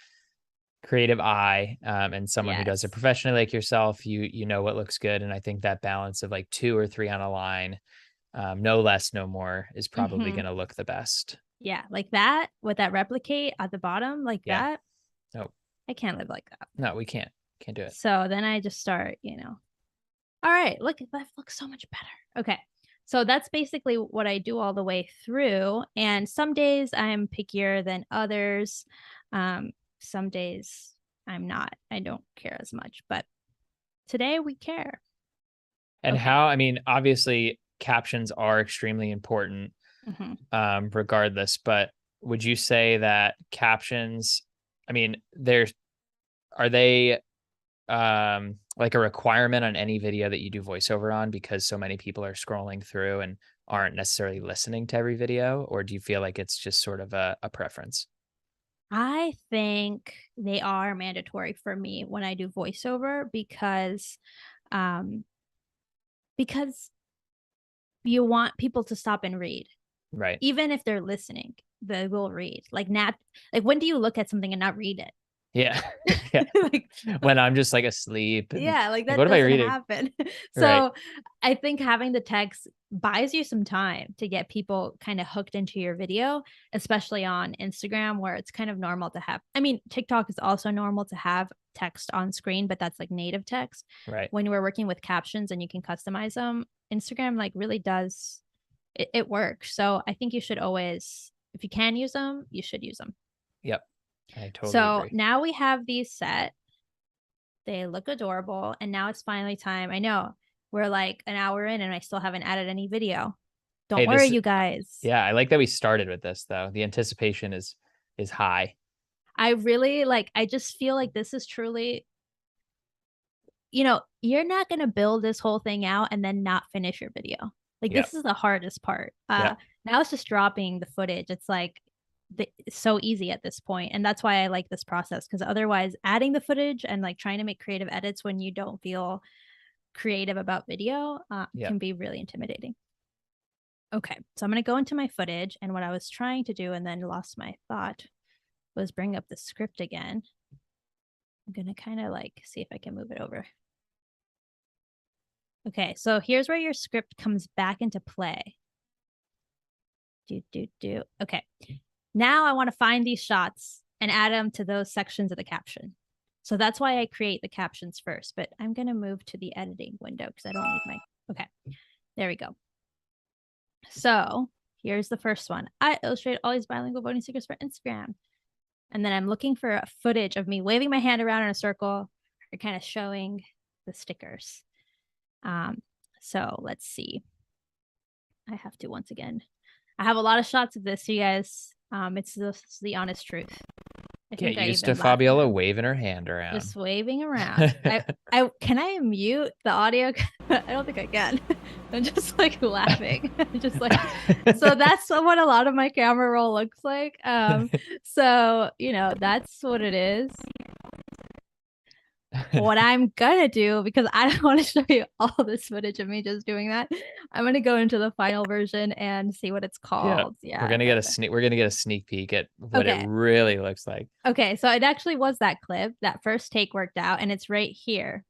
eye, and someone who does it Yes. professionally like yourself, you know what looks good. And I think that balance of like two or three on a line, no less, no more, is probably Mm-hmm. going to look the best. Yeah. Like that with that replicate at the bottom, like Yeah. that. No, I can't live like that. no, we can't do it. So then I just start, all right, look, that looks so much better. Okay. So that's basically what I do all the way through. And some days I'm pickier than others. Some days I'm not. I don't care as much, but today we care. And Okay. I mean, obviously captions are extremely important, Mhm. regardless, but would you say that captions, I mean, are they like a requirement on any video that you do voiceover on because so many people are scrolling through and aren't necessarily listening to every video? Or do you feel like it's just sort of a preference? I think they are mandatory for me when I do voiceover um because you want people to stop and read. Right. Even if they're listening, they will read. Like when do you look at something and not read it? Yeah. Yeah. Like When I'm just like asleep and yeah, like like, that what am I doesn't reading? happen. Right. So I think having the text buys you some time to get people kind of hooked into your video, especially on Instagram where it's kind of normal to have. I mean, TikTok is also normal to have text on screen, but that's like native text. Right. When we're working with captions and you can customize them, Instagram like really does it works. So I think you should always, if you can use them, you should use them. Yep. I totally So agree. now we have these set. They look adorable. And now it's finally time. I know we're like an hour in and I still haven't added any video. Don't worry, you guys. Yeah, I like that we started with this though. The anticipation is high. I really like, I just feel like this is truly, you know, you're not going to build this whole thing out and then not finish your video. Like Yep. this is the hardest part. Yep. Now it's just dropping the footage. It's like it's so easy at this point. And that's why I like this process, because otherwise adding the footage and like trying to make creative edits when you don't feel creative about video Yep. can be really intimidating. Okay, so I'm going to go into my footage, and what I was trying to do and then lost my thought was bring up the script again. I'm going to kind of like see if I can move it over. Okay, so here's where your script comes back into play. Okay, now I want to find these shots and add them to those sections of the caption. So that's why I create the captions first, but I'm going to move to the editing window because I don't need my, okay, there we go. So here's the first one. I illustrate all these bilingual voting stickers for Instagram. And then I'm looking for a footage of me waving my hand around in a circle or kind of showing the stickers. So let's see. I have to, once again, I have a lot of shots of this, you guys. It's the honest truth. Get used to Fabiola waving her hand around. Just waving around. I can I mute the audio? I don't think I can. I'm just like laughing. Just like, so that's what a lot of my camera roll looks like. So you know, that's what it is. What I'm gonna do, because I don't want to show you all this footage of me just doing that, I'm gonna go into the final version and see what it's called. Yeah, we're gonna get a sneak peek at what it really looks like. Okay, so it actually was that clip. That first take worked out, and it's right here.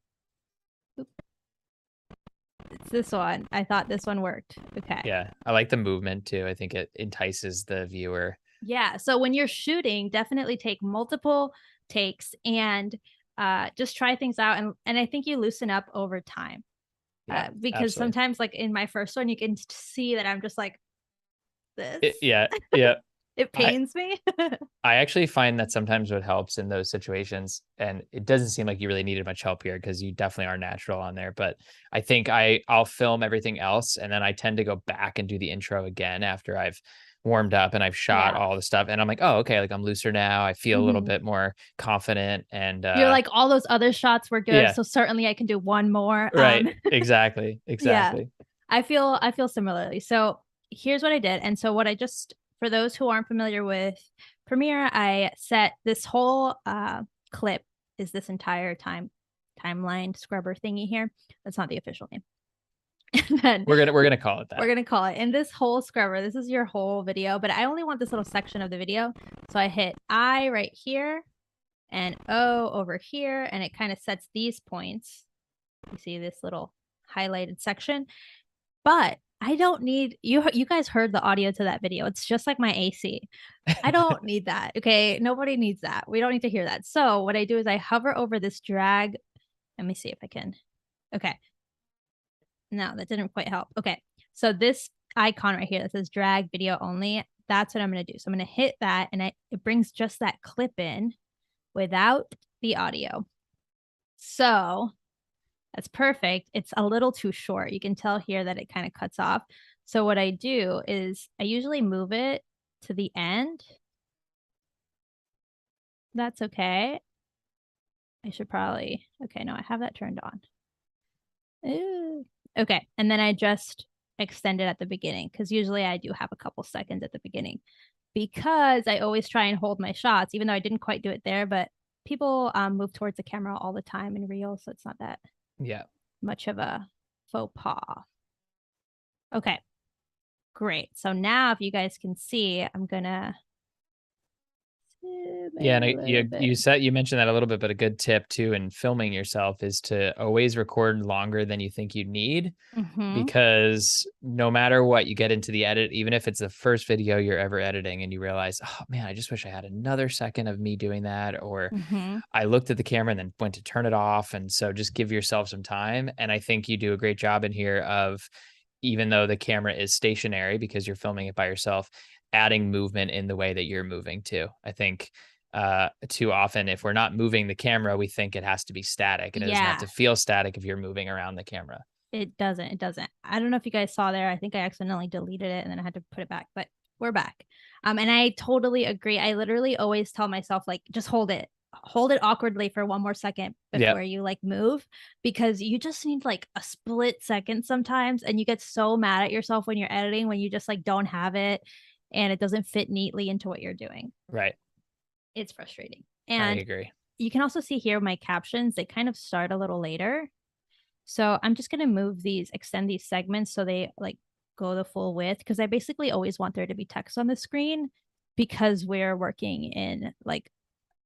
It's this one. I thought this one worked. Okay. Yeah, I like the movement too. I think it entices the viewer. Yeah, so when you're shooting, definitely take multiple takes and just try things out, and I think you loosen up over time. Yeah, because sometimes like in my first one you can see that I'm just like this. Yeah. It pains me. I actually find that sometimes what helps in those situations, and it doesn't seem like you really needed much help here because you definitely are natural on there, but I think I'll film everything else and then I tend to go back and do the intro again after I've warmed up and I've shot all the stuff, and I'm like, oh, okay, like I'm looser now. I feel a little bit more confident, and you're like, all those other shots were good, so certainly I can do one more. Right. Exactly. Yeah, I feel similarly. So here's what I did. And so what I just, for those who aren't familiar with Premiere, I set this whole clip is this entire timeline scrubber thingy here. That's not the official name. And then we're gonna call it that. We're gonna call it. And this whole scrubber, this is your whole video, but I only want this little section of the video. So I hit I right here and O over here, and it kind of sets these points. You see this little highlighted section, but I don't need you. You guys heard the audio to that video. It's just like my AC. I don't need that. Okay. Nobody needs that. We don't need to hear that. So what I do is I hover over this drag. Let me see if I can. Okay. No, that didn't quite help. Okay. So this icon right here that says drag video only, that's what I'm going to do. So I'm going to hit that, and it brings just that clip in without the audio. So that's perfect. It's a little too short. You can tell here that it kind of cuts off. So what I do is I usually move it to the end. That's okay. I should probably, okay, no, I have that turned on. Ooh. Okay, and then I just extend it at the beginning, because usually I do have a couple seconds at the beginning, because I always try and hold my shots, even though I didn't quite do it there, but people move towards the camera all the time in Reel, so it's not that much of a faux pas. Okay, great. So now if you guys can see, I'm gonna Yeah, maybe a and little bit. you mentioned that a little bit, but a good tip too in filming yourself is to always record longer than you think you need, Mm-hmm. because no matter what, you get into the edit, even if it's the first video you're ever editing and you realize, oh man, I just wish I had another second of me doing that, or Mm-hmm. I looked at the camera and then went to turn it off. And so just give yourself some time. And I think you do a great job in here of, even though the camera is stationary because you're filming it by yourself, adding movement in the way that you're moving too. I think too often, if we're not moving the camera, we think it has to be static, and it doesn't have Yeah, to feel static if you're moving around the camera. it doesn't. It doesn't. I don't know if you guys saw there. I think I accidentally deleted it and then I had to put it back, but we're back. And I totally agree. I literally always tell myself, like, just hold it awkwardly for one more second before Yep. you like move, because you just need like a split second sometimes. And you get so mad at yourself when you're editing, when you just like don't have it and it doesn't fit neatly into what you're doing. Right. It's frustrating. I And agree. you can also see here my captions, they kind of start a little later. So I'm just going to extend these segments so they like go the full width, because I basically always want there to be text on the screen, because we're working in like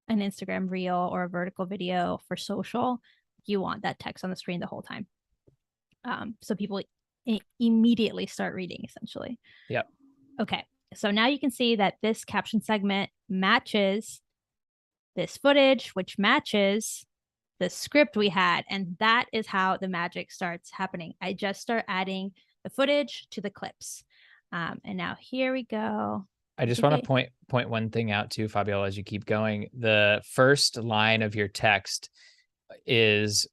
an Instagram reel or a vertical video for social. You want that text on the screen the whole time. So people immediately start reading essentially. Yep. Okay. So now you can see that this caption segment matches this footage, which matches the script we had. And that is how the magic starts happening. I just start adding the footage to the clips. And now here we go. I I just think want to point one thing out too, Fabiola, as you keep going. The first line of your text is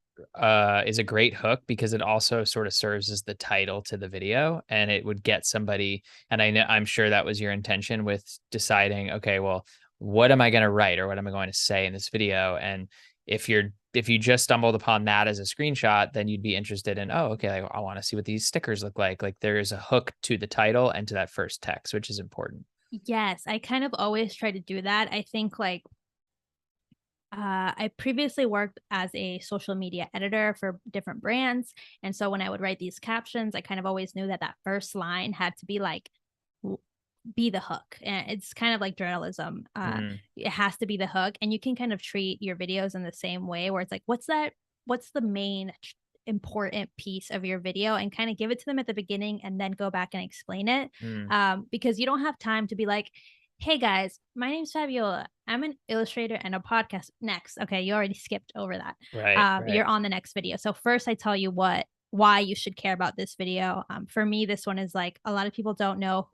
is a great hook, because it also sort of serves as the title to the video, and it would get somebody. And I'm sure that was your intention with deciding, okay, well, what am I going to write, or what am I going to say in this video? And if you just stumbled upon that as a screenshot, then you'd be interested in, oh, okay, like, I want to see what these stickers look like. Like, there is a hook to the title and to that first text, which is important. yes, I kind of always try to do that. I think like I previously worked as a social media editor for different brands. And so when I would write these captions, I kind of always knew that that first line had to be like, be the hook. And it's kind of like journalism. Mm, It has to be the hook. And you can kind of treat your videos in the same way, where it's like, what's the main important piece of your video, and kind of give it to them at the beginning and then go back and explain it. mm, Because you don't have time to be like, hey guys, my name's Fabiola. I'm an illustrator and a podcast. Next. Okay, you already skipped over that. right, right. You're on the next video. So first I tell you why you should care about this video. For me, this one is like, a lot of people don't know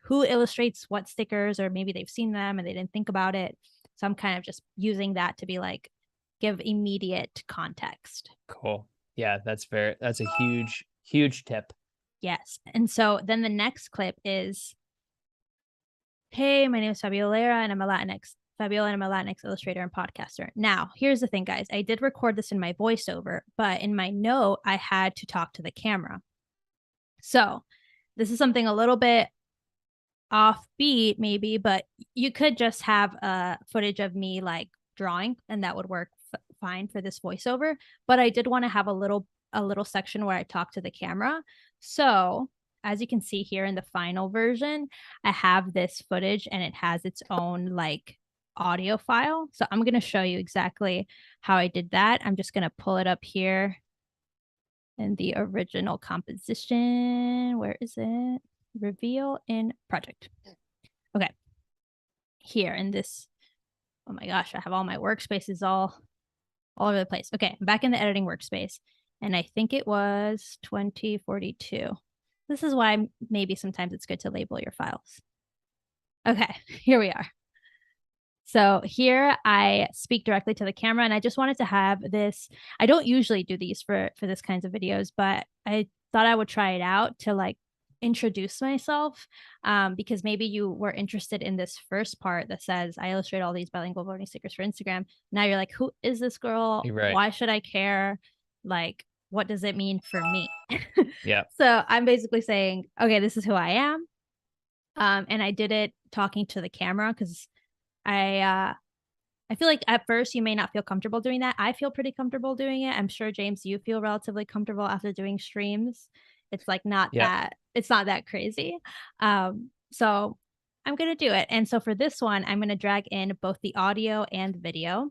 who illustrates what stickers, or maybe they've seen them and they didn't think about it. So I'm kind of just using that to be like, give immediate context. Cool. Yeah, that's a huge, huge tip. Yes. And so then the next clip is, hey, my name is Lara and I'm a Latinx Fabiola, and I'm a Latinx illustrator and podcaster. Now, here's the thing, guys. I did record this in my voiceover, but in my note, I had to talk to the camera. So this is something a little bit offbeat, maybe, but you could just have footage of me like drawing, and that would work fine for this voiceover. But I did want to have a little section where I talk to the camera. So as you can see here in the final version, I have this footage and it has its own like audio file. So I'm going to show you exactly how I did that. I'm just going to pull it up here in the original composition. Where is it? Reveal in project. Okay. Here in this, oh my gosh, I have all my workspaces all over the place. Okay, I'm back in the editing workspace, and I think it was 2042. This is why maybe sometimes it's good to label your files. Okay, here we are. So here I speak directly to the camera, and I just wanted to have this. I don't usually do these for this kinds of videos, but I thought I would try it out to like introduce myself, because maybe you were interested in this first part that says I illustrate all these bilingual voting stickers for Instagram. Now you're like, who is this girl? You're right. Why should I care? Like, what does it mean for me? Yeah. So I'm basically saying, okay, this is who I am. And I did it talking to the camera because I feel like at first you may not feel comfortable doing that. I feel pretty comfortable doing it. I'm sure James, you feel relatively comfortable after doing streams. It's like Yep. it's not that crazy. So I'm going to do it. And so for this one, I'm going to drag in both the audio and video.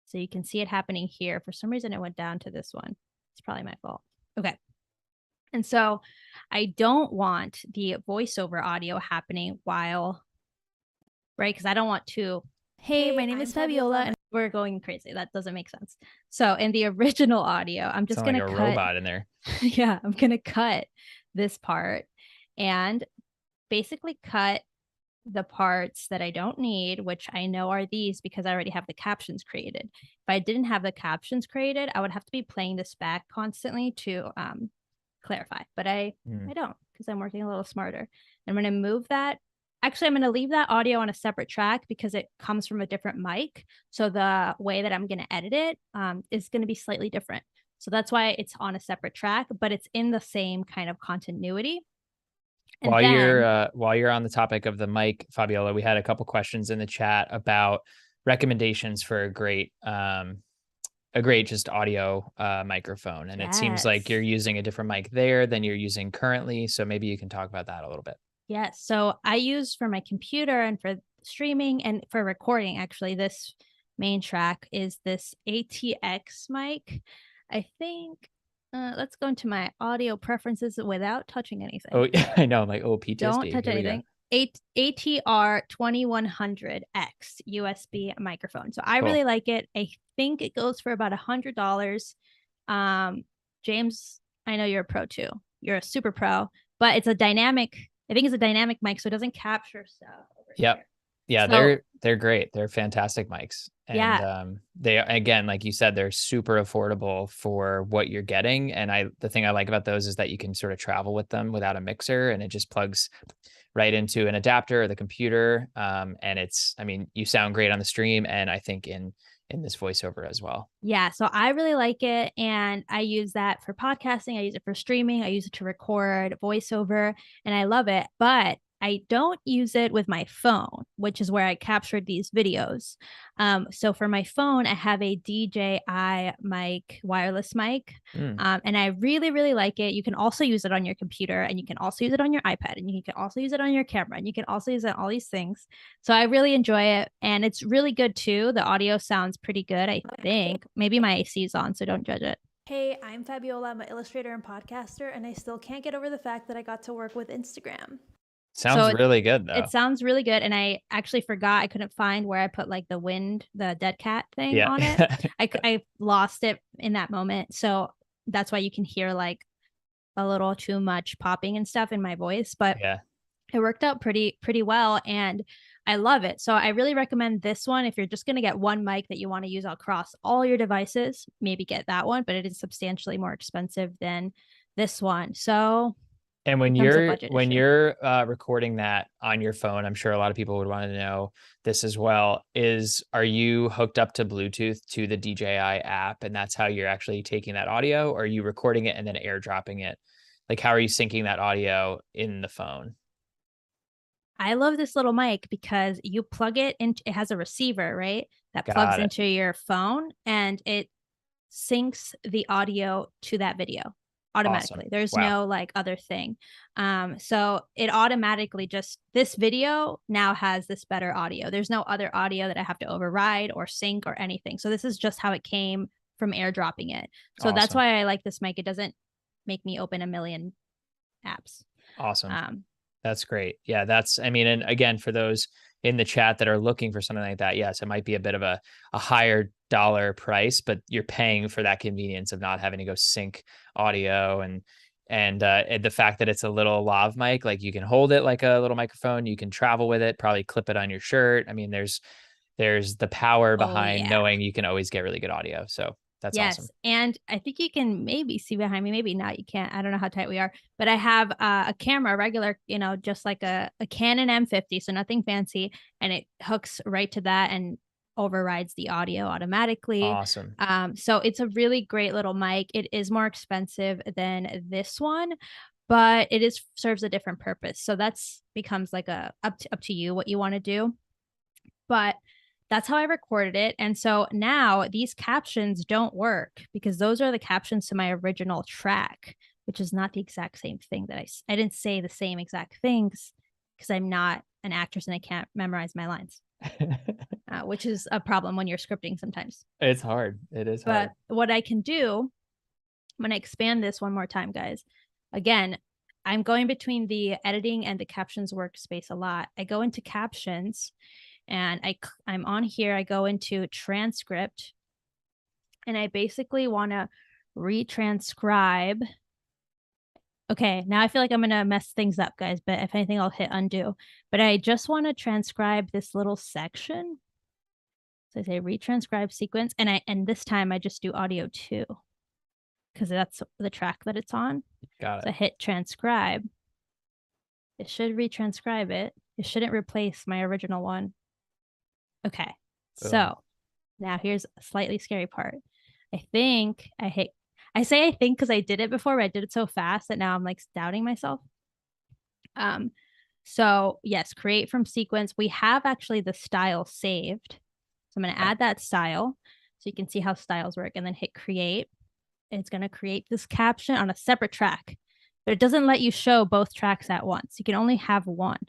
So you can see it happening here. For some reason, it went down to this one. It's probably my fault. Okay. And so I don't want the voiceover audio happening while, right? Because I don't want to, hey, my name is Fabiola, and we're going crazy. That doesn't make sense. So in the original audio, I'm just going to cut. Robot in there. Yeah, I'm going to cut this part and basically cut the parts that I don't need, which I know are these because I already have the captions created. If I didn't have the captions created, I would have to be playing this back constantly to clarify, but I don't, because I'm working a little smarter. I'm going to move that. Actually, I'm going to leave that audio on a separate track because it comes from a different mic. So the way that I'm going to edit it is going to be slightly different. So that's why it's on a separate track, but it's in the same kind of continuity. And while you're on the topic of the mic, Fabiola, we had a couple questions in the chat about recommendations for a great just audio microphone. And it seems like you're using a different mic there than you're using currently. So maybe you can talk about that a little bit. Yes. So I use for my computer and for streaming and for recording, actually, this main track is this ATX mic. I think, let's go into my audio preferences without touching anything. Oh, yeah, I know. I'm like, oh, PTSD. Don't touch anything. ATR 2100X USB microphone. So I really like it. I think it goes for about $100. James, I know you're a pro too. You're a super pro, but it's a dynamic. I think it's a dynamic mic, so it doesn't capture stuff. Yep. Yeah, so, they're great. They're fantastic mics. And yeah. They, again, like you said, they're super affordable for what you're getting. And the thing I like about those is that you can sort of travel with them without a mixer, and it just plugs right into an adapter or the computer. And you sound great on the stream, and I think in this voiceover as well. Yeah, so I really like it, and I use that for podcasting. I use it for streaming. I use it to record voiceover, and I love it. But I don't use it with my phone, which is where I captured these videos. So for my phone, I have a DJI mic, wireless mic, and I really, really like it. You can also use it on your computer, and you can also use it on your iPad, and you can also use it on your camera, and you can also use it on all these things. So I really enjoy it, and it's really good too. The audio sounds pretty good, I think. Maybe my AC is on, so don't judge it. Hey, I'm Fabiola. I'm an illustrator and podcaster, and I still can't get over the fact that I got to work with Instagram. Sounds really good, though. It sounds really good. And I actually forgot, I couldn't find where I put like the dead cat thing on it. I lost it in that moment. So that's why you can hear like a little too much popping and stuff in my voice. But it worked out pretty well. And I love it. So I really recommend this one. If you're just going to get one mic that you want to use across all your devices, maybe get that one, but it is substantially more expensive than this one. So and when you're recording that on your phone, I'm sure a lot of people would want to know this as well, are you hooked up to Bluetooth to the DJI app, and that's how you're actually taking that audio, or are you recording it and then airdropping it? Like, how are you syncing that audio in the phone? I love this little mic because you plug it in. It has a receiver, right? That plugs into your phone, and it syncs the audio to that video automatically. Awesome. There's no like other thing. So it automatically this video now has this better audio. There's no other audio that I have to override or sync or anything. So this is just how it came from airdropping it. So that's why I like this mic. It doesn't make me open a million apps. Awesome. That's great. Yeah, and again, for those in the chat that are looking for something like that, yes, it might be a bit of a higher dollar price, but you're paying for that convenience of not having to go sync audio and the fact that it's a little lav mic, like you can hold it like a little microphone, you can travel with it, probably clip it on your shirt. I mean, there's the power behind knowing you can always get really good audio. So that's awesome. And I think you can maybe see behind me, maybe not, you can't, I don't know how tight we are, but I have a camera, regular, just like a Canon M50, so nothing fancy, and it hooks right to that and overrides the audio automatically. Awesome. So it's a really great little mic. It is more expensive than this one, but it serves a different purpose. So that's becomes like up to you what you want to do. But that's how I recorded it. And so now these captions don't work because those are the captions to my original track, which is not the exact same thing that I didn't say the same exact things because I'm not an actress and I can't memorize my lines, which is a problem when you're scripting sometimes. It's hard. It is hard. But what I can do, I'm going to expand this one more time, guys. Again, I'm going between the editing and the captions workspace a lot. I go into captions and I'm on here. I go into transcript and I basically want to retranscribe. Okay, now I feel like I'm going to mess things up, guys, but if anything, I'll hit undo. But I just want to transcribe this little section. So I say retranscribe sequence, and this time I just do audio 2 because that's the track that it's on. Got it. So I hit transcribe. It should retranscribe it. It shouldn't replace my original one. Okay, so now here's a slightly scary part. I think I say I think because I did it before, but I did it so fast that now I'm like doubting myself. So yes, create from sequence. We have actually the style saved. So I'm going to add that style so you can see how styles work and then hit create. And it's going to create this caption on a separate track, but it doesn't let you show both tracks at once. You can only have one.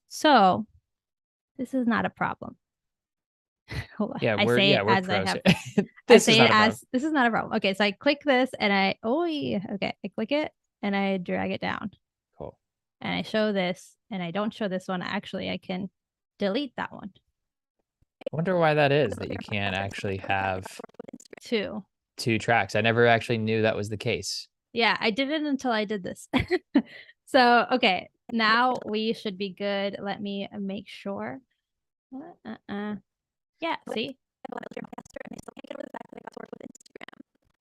So this is not a problem. Hold on. Yeah, this is not a problem. Okay, so I click this and I click it and I drag it down. Cool. And I show this and I don't show this one. Actually, I can delete that one. I wonder why that is, that you can't actually have two tracks. I never actually knew that was the case. Yeah, I did it until I did this. So, okay, now we should be good. Let me make sure. Yeah, see?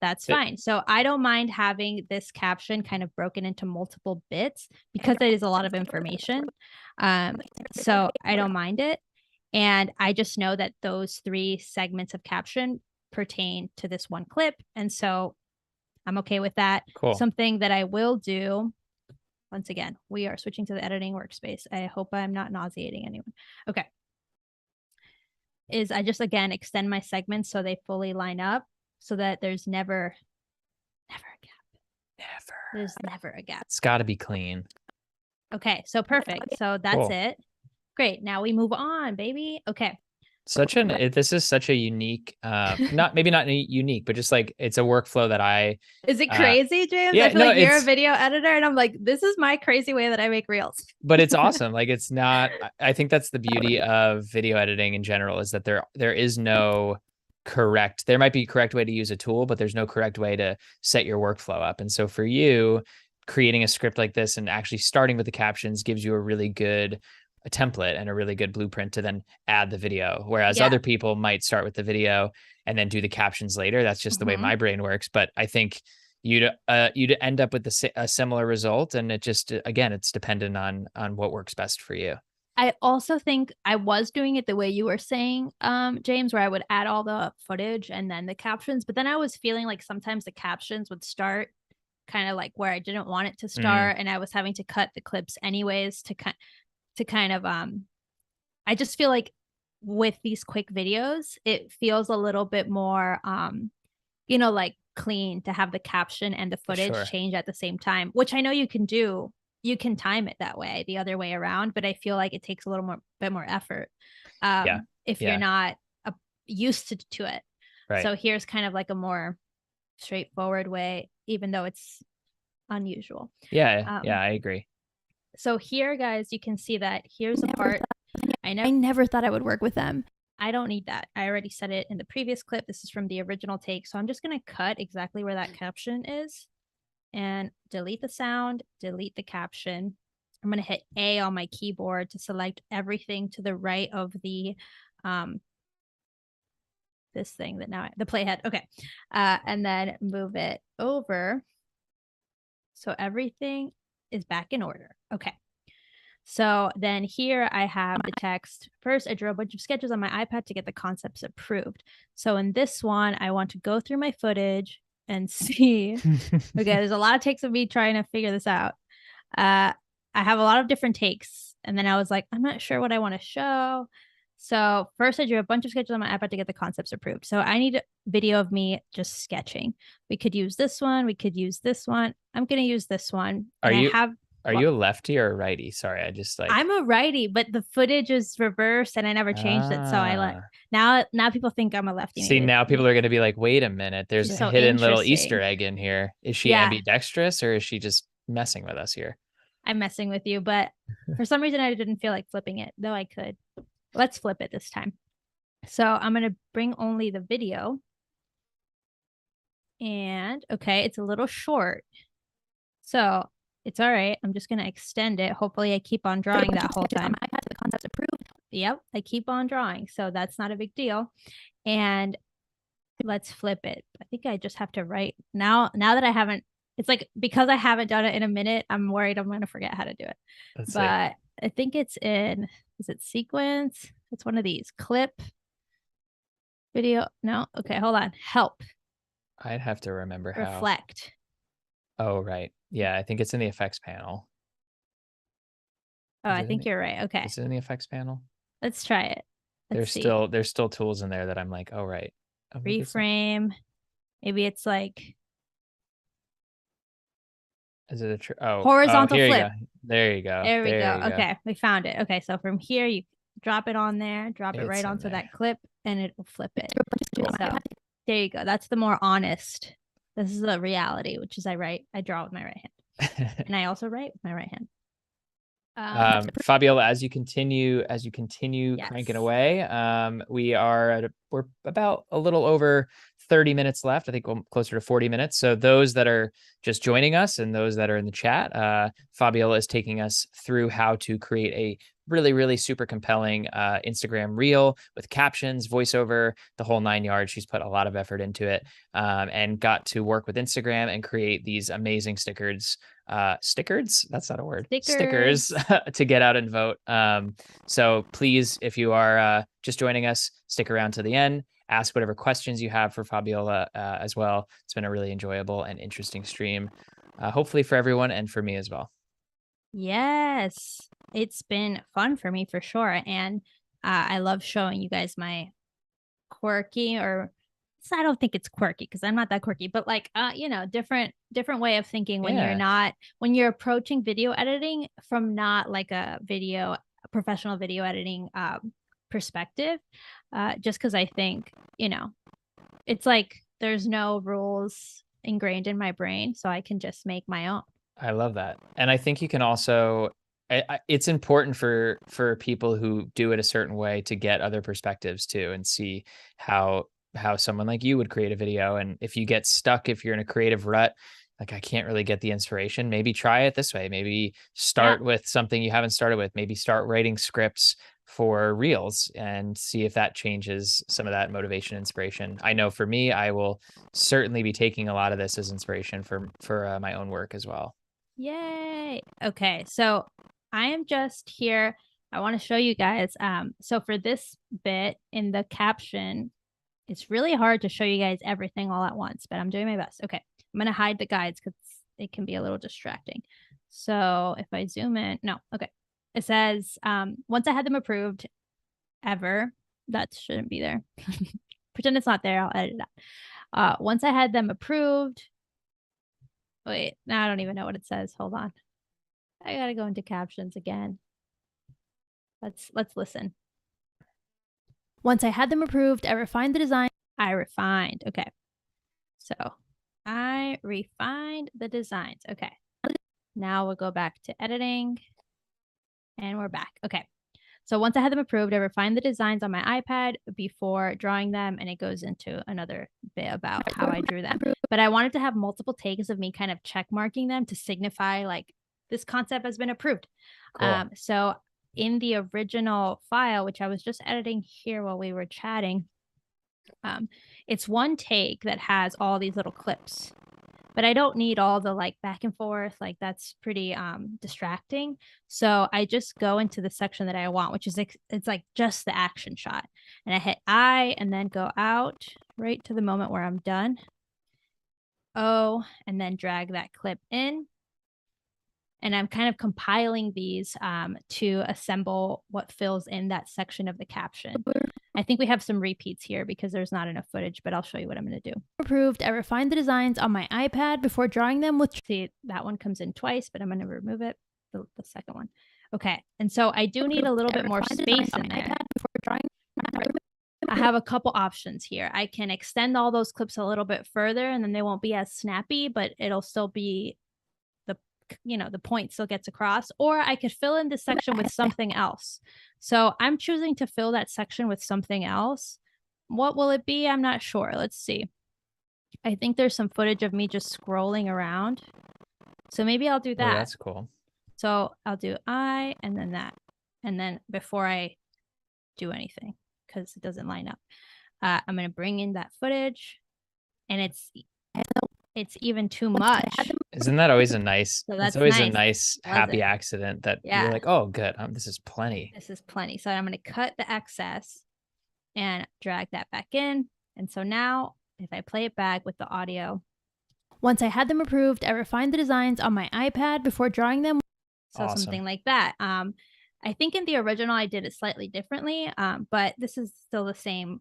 That's fine. So I don't mind having this caption kind of broken into multiple bits because it is a lot of information. So I don't mind it. And I just know that those 3 segments of caption pertain to this one clip. And so I'm okay with that. Cool. Something that I will do, once again, we are switching to the editing workspace. I hope I'm not nauseating anyone. Okay. Is I just, again, extend my segments so they fully line up so that there's never a gap. There's never a gap. It's got to be clean. Okay, so perfect. So that's it. Great. Now we move on, baby. Okay. This is such a unique, maybe not unique, but just like it's a workflow that Is it crazy, James? Yeah, I feel like you're a video editor and I'm like, this is my crazy way that I make reels. But it's awesome. Like it's not, I think that's the beauty of video editing in general is that there is no there might be a correct way to use a tool, but there's no correct way to set your workflow up. And so for you, creating a script like this and actually starting with the captions gives you a really good template and a really good blueprint to then add the video. Whereas other people might start with the video and then do the captions later. That's just the way my brain works. But I think you'd end up with a similar result. And it just, again, it's dependent on what works best for you. I also think I was doing it the way you were saying, James, where I would add all the footage and then the captions. But then I was feeling like sometimes the captions would start kind of like where I didn't want it to start. And I was having to cut the clips anyways to kind of I just feel like with these quick videos, it feels a little bit more like clean to have the caption and the footage change at the same time, which I know you can do. You can time it that way, the other way around, but I feel like it takes a little bit more effort if you're not used to it. Right. So here's kind of like a more straightforward way, even though it's unusual. Yeah, I agree. So here, guys, you can see that here's a part. I never thought I would work with them. I don't need that. I already said it in the previous clip. This is from the original take. So I'm just going to cut exactly where that caption is and delete the sound, delete the caption. I'm going to hit A on my keyboard to select everything to the right of the this thing that now the playhead. Okay. And then move it over. So everything is back in order. Okay. So then here I have the text. First, I drew a bunch of sketches on my iPad to get the concepts approved. So in this one, I want to go through my footage and see. Okay, there's a lot of takes of me trying to figure this out. I have a lot of different takes. And then I was like, I'm not sure what I want to show. So first I drew a bunch of sketches on my iPad to get the concepts approved. So I need a video of me just sketching. We could use this one. We could use this one. I'm going to use this one. Are you a lefty or a righty? Sorry, I just like. I'm a righty, but the footage is reversed and I never changed it. So I now people think I'm a lefty. See, now people are going to be like, wait a minute, there's a hidden little Easter egg in here. Is she ambidextrous or is she just messing with us here? I'm messing with you, but for some reason I didn't feel like flipping it, though I could. Let's flip it this time. So I'm going to bring only the video. And okay, it's a little short. So it's all right. I'm just going to extend it. Hopefully I keep on drawing that whole time. I had the concept approved. Yep, I keep on drawing. So that's not a big deal. And let's flip it. I think I just have to write now that I haven't, it's like, because I haven't done it in a minute, I'm worried I'm going to forget how to do it. Let's see. I think it's in, is it sequence? It's one of these. Clip, video. No. Okay, hold on. Help. I'd have to remember how. Reflect. Oh, right. Yeah, I think it's in the effects panel. Oh, I think you're right. Okay. Is it in the effects panel? Let's try it. There's still tools in there that I'm like, oh, right. Oh, reframe. Maybe it's like. Is it horizontal here flip? There you go. There we go. Okay, we found it. Okay, so from here you drop it on there, drop it right onto that clip, and it will flip it. Cool. So there you go. That's the more honest. This is the reality, which is I draw with my right hand, and I also write with my right hand. Fabiola, as you continue cranking away, we're about a little over 30 minutes left. I think we're closer to 40 minutes. So those that are just joining us and those that are in the chat, Fabiola is taking us through how to create a really, really super compelling Instagram reel with captions, voiceover, the whole 9 yards. She's put a lot of effort into it and got to work with Instagram and create these amazing stickers. That's not a word. Stickers to get out and vote. So please, if you are just joining us, stick around to the end. Ask whatever questions you have for Fabiola as well. It's been a really enjoyable and interesting stream, hopefully for everyone and for me as well. Yes, it's been fun for me for sure. And I love showing you guys my quirky, or I don't think it's quirky because I'm not that quirky, but like, different way of thinking when you're approaching video editing from not like a professional video editing perspective. Just because I think, it's like there's no rules ingrained in my brain, so I can just make my own. I love that. And I think you can also, it's important for people who do it a certain way to get other perspectives too and see how someone like you would create a video. And if you get stuck, if you're in a creative rut, like I can't really get the inspiration, maybe try it this way. Maybe start with something you haven't started with. Maybe start writing scripts for reels and see if that changes some of that motivation, inspiration. I know for me, I will certainly be taking a lot of this as inspiration for my own work as well. Yay. Okay. So I am just here. I want to show you guys. So for this bit in the caption, it's really hard to show you guys everything all at once, but I'm doing my best. Okay. I'm going to hide the guides because it can be a little distracting. So if I zoom in, no. Okay. It says, once I had them approved ever, that shouldn't be there. Pretend it's not there. I'll edit it out. Once I had them approved. Wait, now I don't even know what it says. Hold on. I got to go into captions again. Let's listen. Once I had them approved, I refined the design. Okay. So I refined the designs. Okay. Now we'll go back to editing and we're back. Okay. So once I had them approved, I refined the designs on my iPad before drawing them, and it goes into another bit about how I drew them. But I wanted to have multiple takes of me kind of check marking them to signify like this concept has been approved. Cool. So in the original file, which I was just editing here while we were chatting, it's one take that has all these little clips. But I don't need all the like back and forth, like that's pretty distracting. So I just go into the section that I want, which is it's like just the action shot. And I hit I and then go out right to the moment where I'm done. O, and then drag that clip in. And I'm kind of compiling these to assemble what fills in that section of the caption. I think we have some repeats here because there's not enough footage, but I'll show you what I'm going to do. Approved. I refined the designs on my iPad before drawing them with... See, that one comes in twice, but I'm going to remove it. the second one. Okay, and so I do need a little bit more space in there. I have a couple options here. I can extend all those clips a little bit further, and then they won't be as snappy, but it'll still be the point still gets across. Or I could fill in this section with something else. So I'm choosing to fill that section with something else. What will it be? I'm not sure. Let's see. I think there's some footage of me just scrolling around. So maybe I'll do that. Oh, that's cool. So I'll do I and then that. And then before I do anything, because it doesn't line up, I'm going to bring in that footage, and it's even too much. Isn't that always a nice, So that's that's always a nice. nice happy accident that you're like, oh, good. This is plenty. This is plenty. So I'm going to cut the excess and drag that back in. And so now if I play it back with the audio. Once I had them approved, I refined the designs on my iPad before drawing them. So Awesome. something like that. I think in the original I did it slightly differently, but this is still the same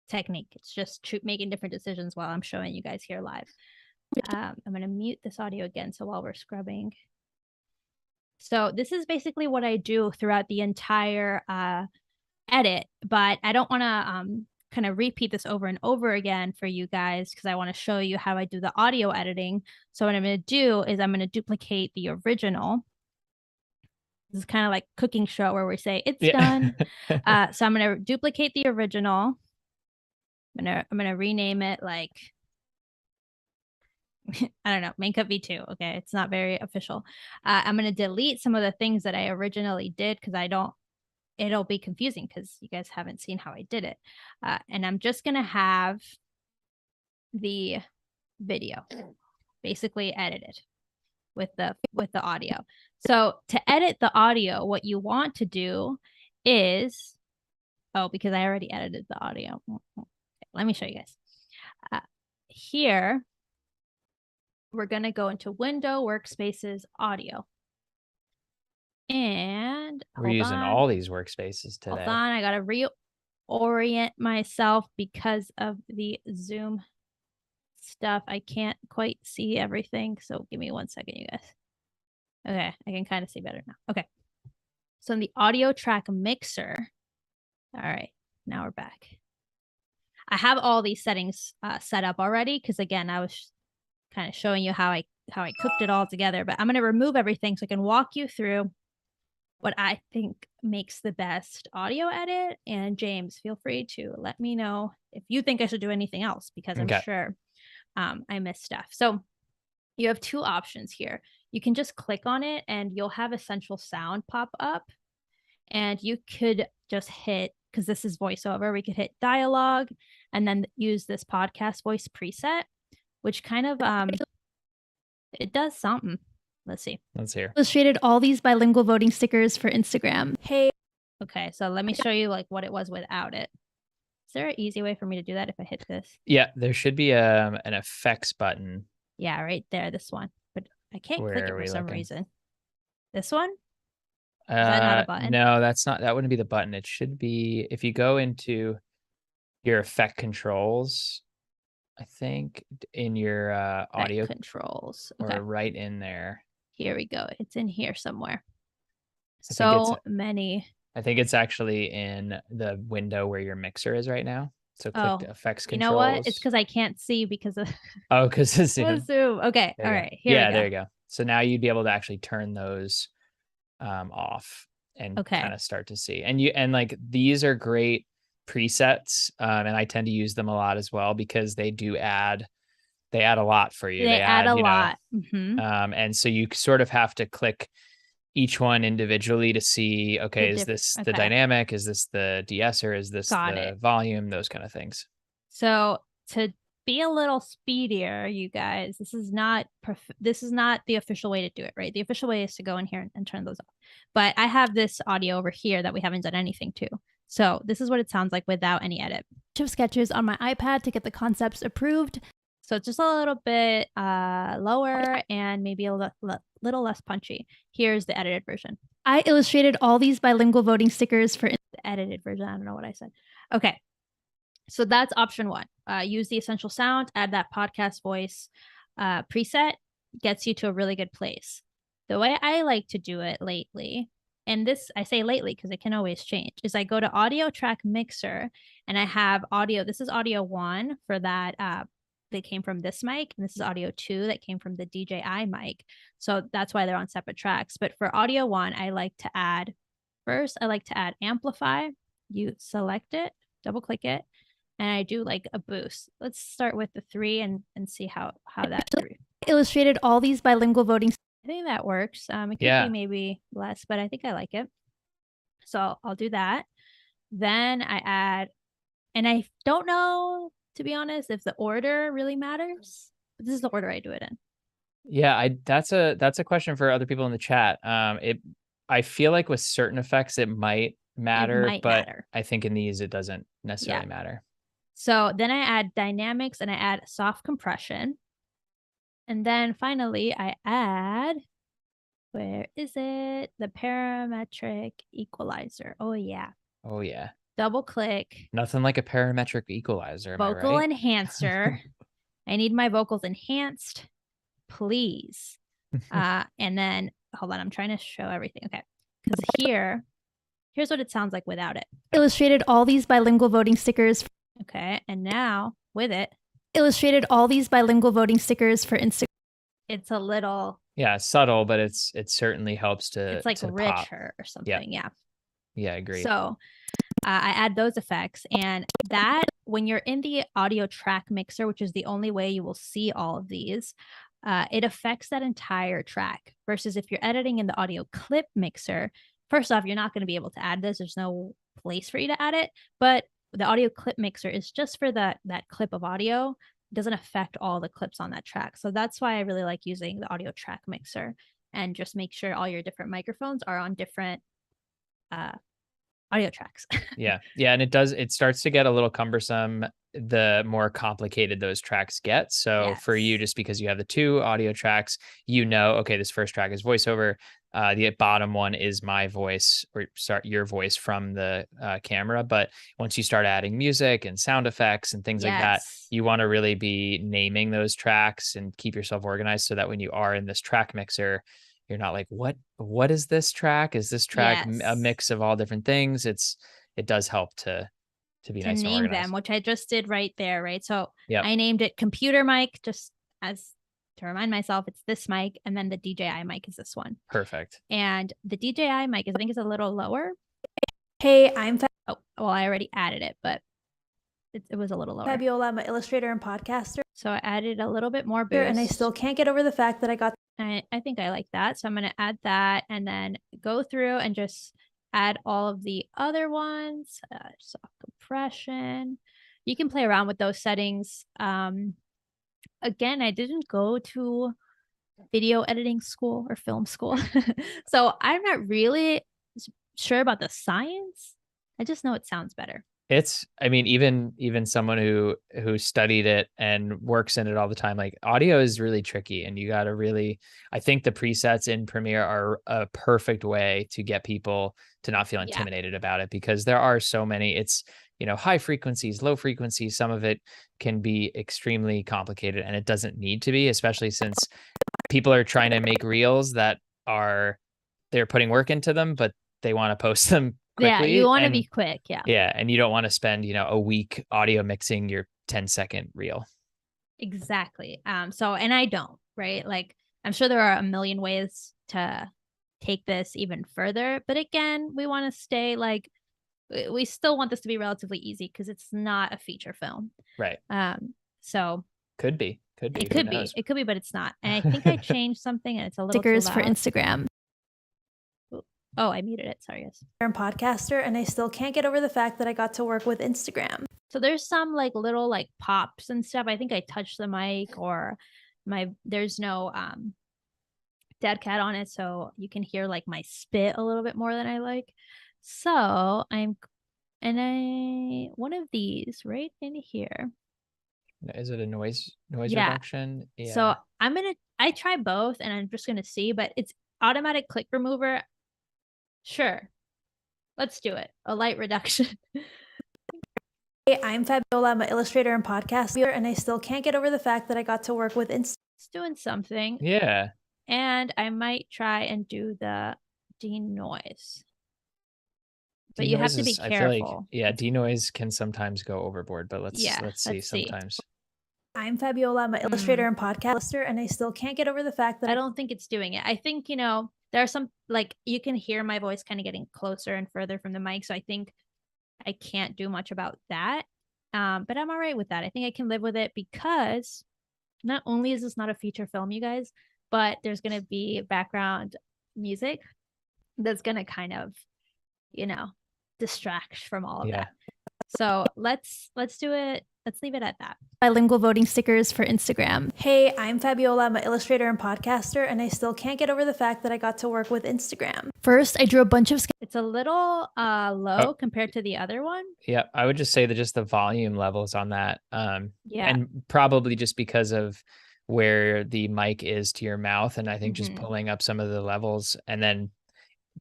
technique. It's just making different decisions while I'm showing you guys here live. I'm going to mute this audio again. So while we're scrubbing. So this is basically what I do throughout the entire edit, but I don't want to kind of repeat this over and over again for you guys because I want to show you how I do the audio editing. So what I'm going to do is I'm going to duplicate the original. This is kind of like cooking show where we say it's done. So I'm going to duplicate the original. I'm going to rename it like I don't know, Makeup V2. Okay, it's not very official. I'm going to delete some of the things that I originally did because it'll be confusing because you guys haven't seen how I did it. And I'm just going to have the video basically edited with the audio. So to edit the audio, what you want to do is, because I already edited the audio. Okay, let me show you guys. Here, we're going to go into Window, Workspaces, Audio. And we're using all these workspaces today. Hold on, I got to reorient myself because of the Zoom stuff. I can't quite see everything. So give me 1 second, you guys. Okay, I can kind of see better now. Okay. So in the audio track mixer. All right, now we're back. I have all these settings set up already because again, I was kind of showing you how I cooked it all together, but I'm going to remove everything so I can walk you through what I think makes the best audio edit. And James, feel free to let me know if you think I should do anything else because I'm sure I missed stuff. So you have two options here. You can just click on it and you'll have Essential Sound pop up, and you could just hit, because this is voiceover, we could hit dialogue and then use this podcast voice preset, which kind of it does something. Let's see. Let's hear. Illustrated all these bilingual voting stickers for Instagram. Hey. Okay, so let me show you like what it was without it. Is there an easy way for me to do that if I hit this? Yeah, there should be an effects button. Yeah, right there, this one. But I can't click it for some reason. This one? Is that not a button? No, that wouldn't be the button. It should be, if you go into your effect controls, I think in your audio controls, or right in there. Here we go. It's in here somewhere. So many. I think it's actually in the window where your mixer is right now. So click the effects controls. You know what? It's because I can't see because of because of Zoom. Zoom. Okay. All right. Here we go. There you go. So now you'd be able to actually turn those off and kind of start to see. And like these are great presets, and I tend to use them a lot as well because they add a lot for you. They add a lot. And so you sort of have to click each one individually to see, okay, is this the dynamic? Is this the de-esser? Is this the volume? Those kind of things. So to be a little speedier, you guys, this is not the official way to do it, right? The official way is to go in here and turn those off. But I have this audio over here that we haven't done anything to. So this is what it sounds like without any edit. Of sketches on my iPad to get the concepts approved. So it's just a little bit lower and maybe a little less punchy. Here's the edited version. I illustrated all these bilingual voting stickers for the edited version. I don't know what I said. Okay. So that's option one. Use the Essential Sound, add that podcast voice preset, gets you to a really good place. the way I like to do it lately, and this I say lately because it can always change, is I go to audio track mixer and I have audio. This is audio 1 for that that came from this mic, and this is audio 2 that came from the DJI mic. So that's why they're on separate tracks. But for audio 1, I like to add amplify. You select it, double click it, and I do like a boost. Let's start with the 3 and see how that Illustrated all these bilingual voting. I think that works. It could Yeah. be maybe less, but I think I like it. So I'll do that. Then I add, and I don't know, to be honest, if the order really matters, but this is the order I do it in. Yeah, that's a question for other people in the chat. I feel like with certain effects it might matter, but I think in these it doesn't necessarily matter. So then I add dynamics and I add soft compression. And then finally I add, where is it? The parametric equalizer. Oh yeah. Oh yeah. Double click. Nothing like a parametric equalizer. Vocal enhancer. I need my vocals enhanced, please. And then hold on, I'm trying to show everything. Okay. Because here's what it sounds like without it. Illustrated all these bilingual voting stickers. Okay. And now with it. Illustrated all these bilingual voting stickers for Instagram. It's a little subtle, but it certainly helps to it's like to richer pop. or something. Yeah, I agree. So I add those effects, and that when you're in the audio track mixer, which is the only way you will see all of these, it affects that entire track versus if you're editing in the audio clip mixer. First off, you're not going to be able to add this. There's no place for you to add it, but the audio clip mixer is just for that clip of audio. It doesn't affect all the clips on that track. So that's why I really like using the audio track mixer, and just make sure all your different microphones are on different audio tracks. Yeah. And it starts to get a little cumbersome the more complicated those tracks get. So for you, just because you have the 2 audio tracks, okay, this first track is voiceover. The bottom one is my voice, or your voice from the camera. But once you start adding music and sound effects and things like that, you want to really be naming those tracks and keep yourself organized so that when you are in this track mixer, you're not like, what is this track? Is this track a mix of all different things? It does help to be nice and organized. Name them, which I just did right there, right? So yep. I named it computer mic, just as to remind myself it's this mic, and then the DJI mic is this one. Perfect. And the DJI mic, I think, is a little lower. Hey, I'm oh, well, I already added it, but it was a little lower. Fabiola, I'm an illustrator and podcaster. So I added a little bit more boost. And I still can't get over the fact that I got... I think I like that. So I'm going to add that and then go through and just add all of the other ones. Soft compression. You can play around with those settings. Again, I didn't go to video editing school or film school. So I'm not really sure about the science. I just know it sounds better. Even someone who studied it and works in it all the time, like audio is really tricky, and you got to really, I think the presets in Premiere are a perfect way to get people to not feel intimidated about it, because there are so many. It's, high frequencies, low frequencies. Some of it can be extremely complicated, and it doesn't need to be, especially since people are trying to make reels that they're putting work into them, but they want to post them quickly. Yeah, you want to be quick. Yeah, and you don't want to spend, a week audio mixing your 10-second reel. Exactly. So, and I don't, right? Like, I'm sure there are a million ways to take this even further, but again, we want to stay like, we still want this to be relatively easy because it's not a feature film. Right. So could be. It could be, but it's not. And I think I changed something and it's a little stickers for Instagram. Oh, I muted it. Sorry, guys. I'm a podcaster, and I still can't get over the fact that I got to work with Instagram. So there's some like little like pops and stuff. I think I touched the mic, or there's no dead cat on it, so you can hear like my spit a little bit more than I like. So one of these right in here. Is it a noise reduction? Yeah. So I try both, and I'm just gonna see, but it's automatic click remover. Sure. Let's do it. A light reduction. Hey, I'm Fabiola. I'm an illustrator and podcaster, and I still can't get over the fact that I got to work with It's doing something. Yeah. And I might try and do the denoise. But you have to be I feel like, careful. yeah, denoise can sometimes go overboard, but let's see let's see. sometimes. I'm Fabiola. I'm an illustrator and podcaster, and I still can't get over the fact that I don't think it's doing it. I think, you know, there are some, like, you can hear my voice kind of getting closer and further from the mic. So I think I can't do much about that. But I'm all right with that. I think I can live with it because not only is this not a feature film, you guys, but there's going to be background music that's going to kind of, you know, distract from all of that. So let's do it. Let's leave it at that. bilingual voting stickers for Instagram. Hey, I'm Fabiola. I'm an illustrator and podcaster, and I still can't get over the fact that I got to work with Instagram. First, I drew a bunch of It's a little low compared to the other one. Yeah, I would just say that just the volume levels on that. Yeah. And probably just because of where the mic is to your mouth. And I think just pulling up some of the levels, and then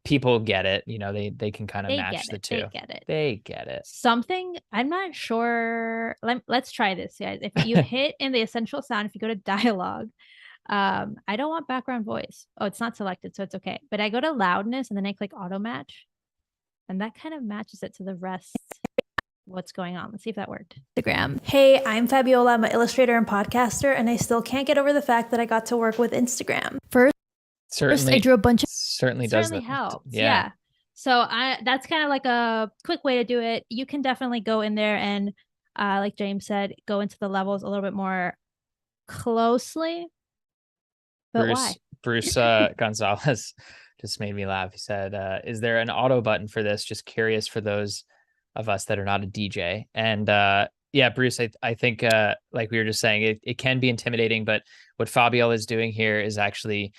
people get it, you know, they can kind of match the two. They get it. They get it. Something, I'm not sure. Let's try this, guys. If you hit in the essential sound, if you go to dialogue, I don't want background voice. Oh, it's not selected, so it's okay. But I go to loudness and then I click auto match, and that kind of matches it to the rest. What's going on? Let's see if that worked. Instagram. Hey, I'm Fabiola. I'm an illustrator and podcaster, and I still can't get over the fact that I got to work with Instagram. First, I drew a bunch of certainly helps. Yeah. So that's kind of like a quick way to do it. You can definitely go in there and like James said, go into the levels a little bit more closely. But why? Bruce Gonzalez just made me laugh. He said, is there an auto button for this? Just curious for those of us that are not a DJ. And yeah, Bruce, I think like we were just saying, it can be intimidating, but what Fabiola is doing here is actually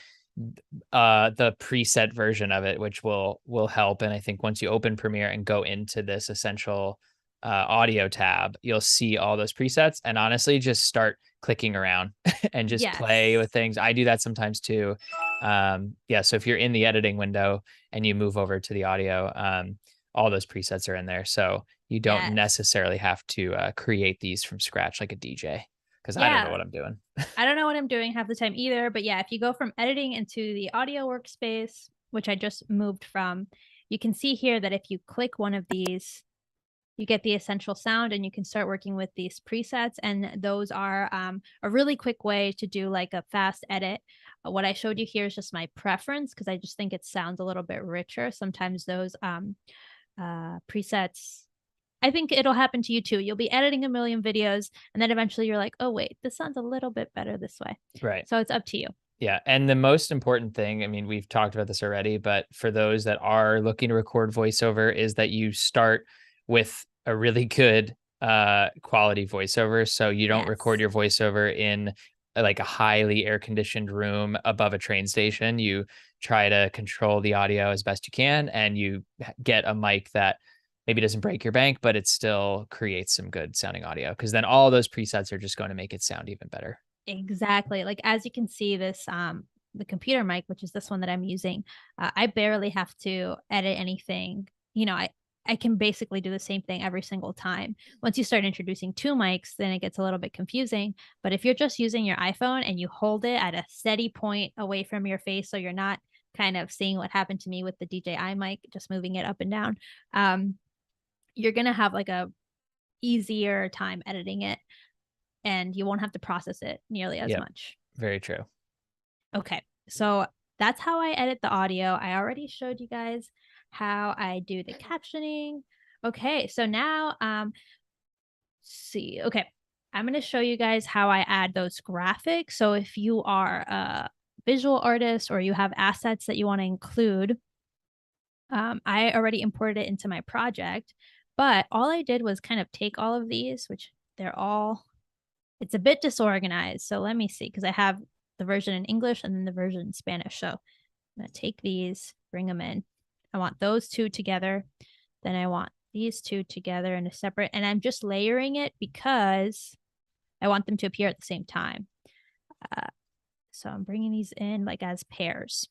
the preset version of it, which will help. And I think once you open Premiere and go into this essential audio tab, you'll see all those presets, and honestly just start clicking around and just play with things. I do that sometimes too. Yeah, so if you're in the editing window and you move over to the audio, all those presets are in there, so you don't necessarily have to create these from scratch like a DJ, because I don't know what I'm doing. I don't know what I'm doing half the time either. But yeah, if you go from editing into the audio workspace, which I just moved from, you can see here that if you click one of these, you get the essential sound and you can start working with these presets. And those are a really quick way to do like a fast edit. What I showed you here is just my preference, because I just think it sounds a little bit richer. Sometimes those presets, I think it'll happen to you too. You'll be editing a million videos and then eventually you're like, oh wait, this sounds a little bit better this way. Right. So it's up to you. Yeah. And the most important thing, I mean, we've talked about this already, but for those that are looking to record voiceover, is that you start with a really good quality voiceover. So you don't record your voiceover in like a highly air conditioned room above a train station. You try to control the audio as best you can, and you get a mic that maybe doesn't break your bank, but it still creates some good sounding audio, because then all those presets are just going to make it sound even better. Exactly. Like, as you can see, this the computer mic, which is this one that I'm using, I barely have to edit anything. You know, I can basically do the same thing every single time. Once you start introducing two mics, then it gets a little bit confusing. But if you're just using your iPhone and you hold it at a steady point away from your face, so you're not kind of seeing what happened to me with the DJI mic, just moving it up and down, you're going to have like a easier time editing it, and you won't have to process it nearly as much. Very true. Okay. So that's how I edit the audio. I already showed you guys how I do the captioning. Okay. So now, see, okay. I'm going to show you guys how I add those graphics. So if you are a visual artist or you have assets that you want to include, I already imported it into my project. But all I did was kind of take all of these, which it's a bit disorganized. So let me see, because I have the version in English and then the version in Spanish. So I'm going to take these, bring them in. I want those two together. Then I want these two together in a separate, and I'm just layering it because I want them to appear at the same time. So I'm bringing these in like as pairs.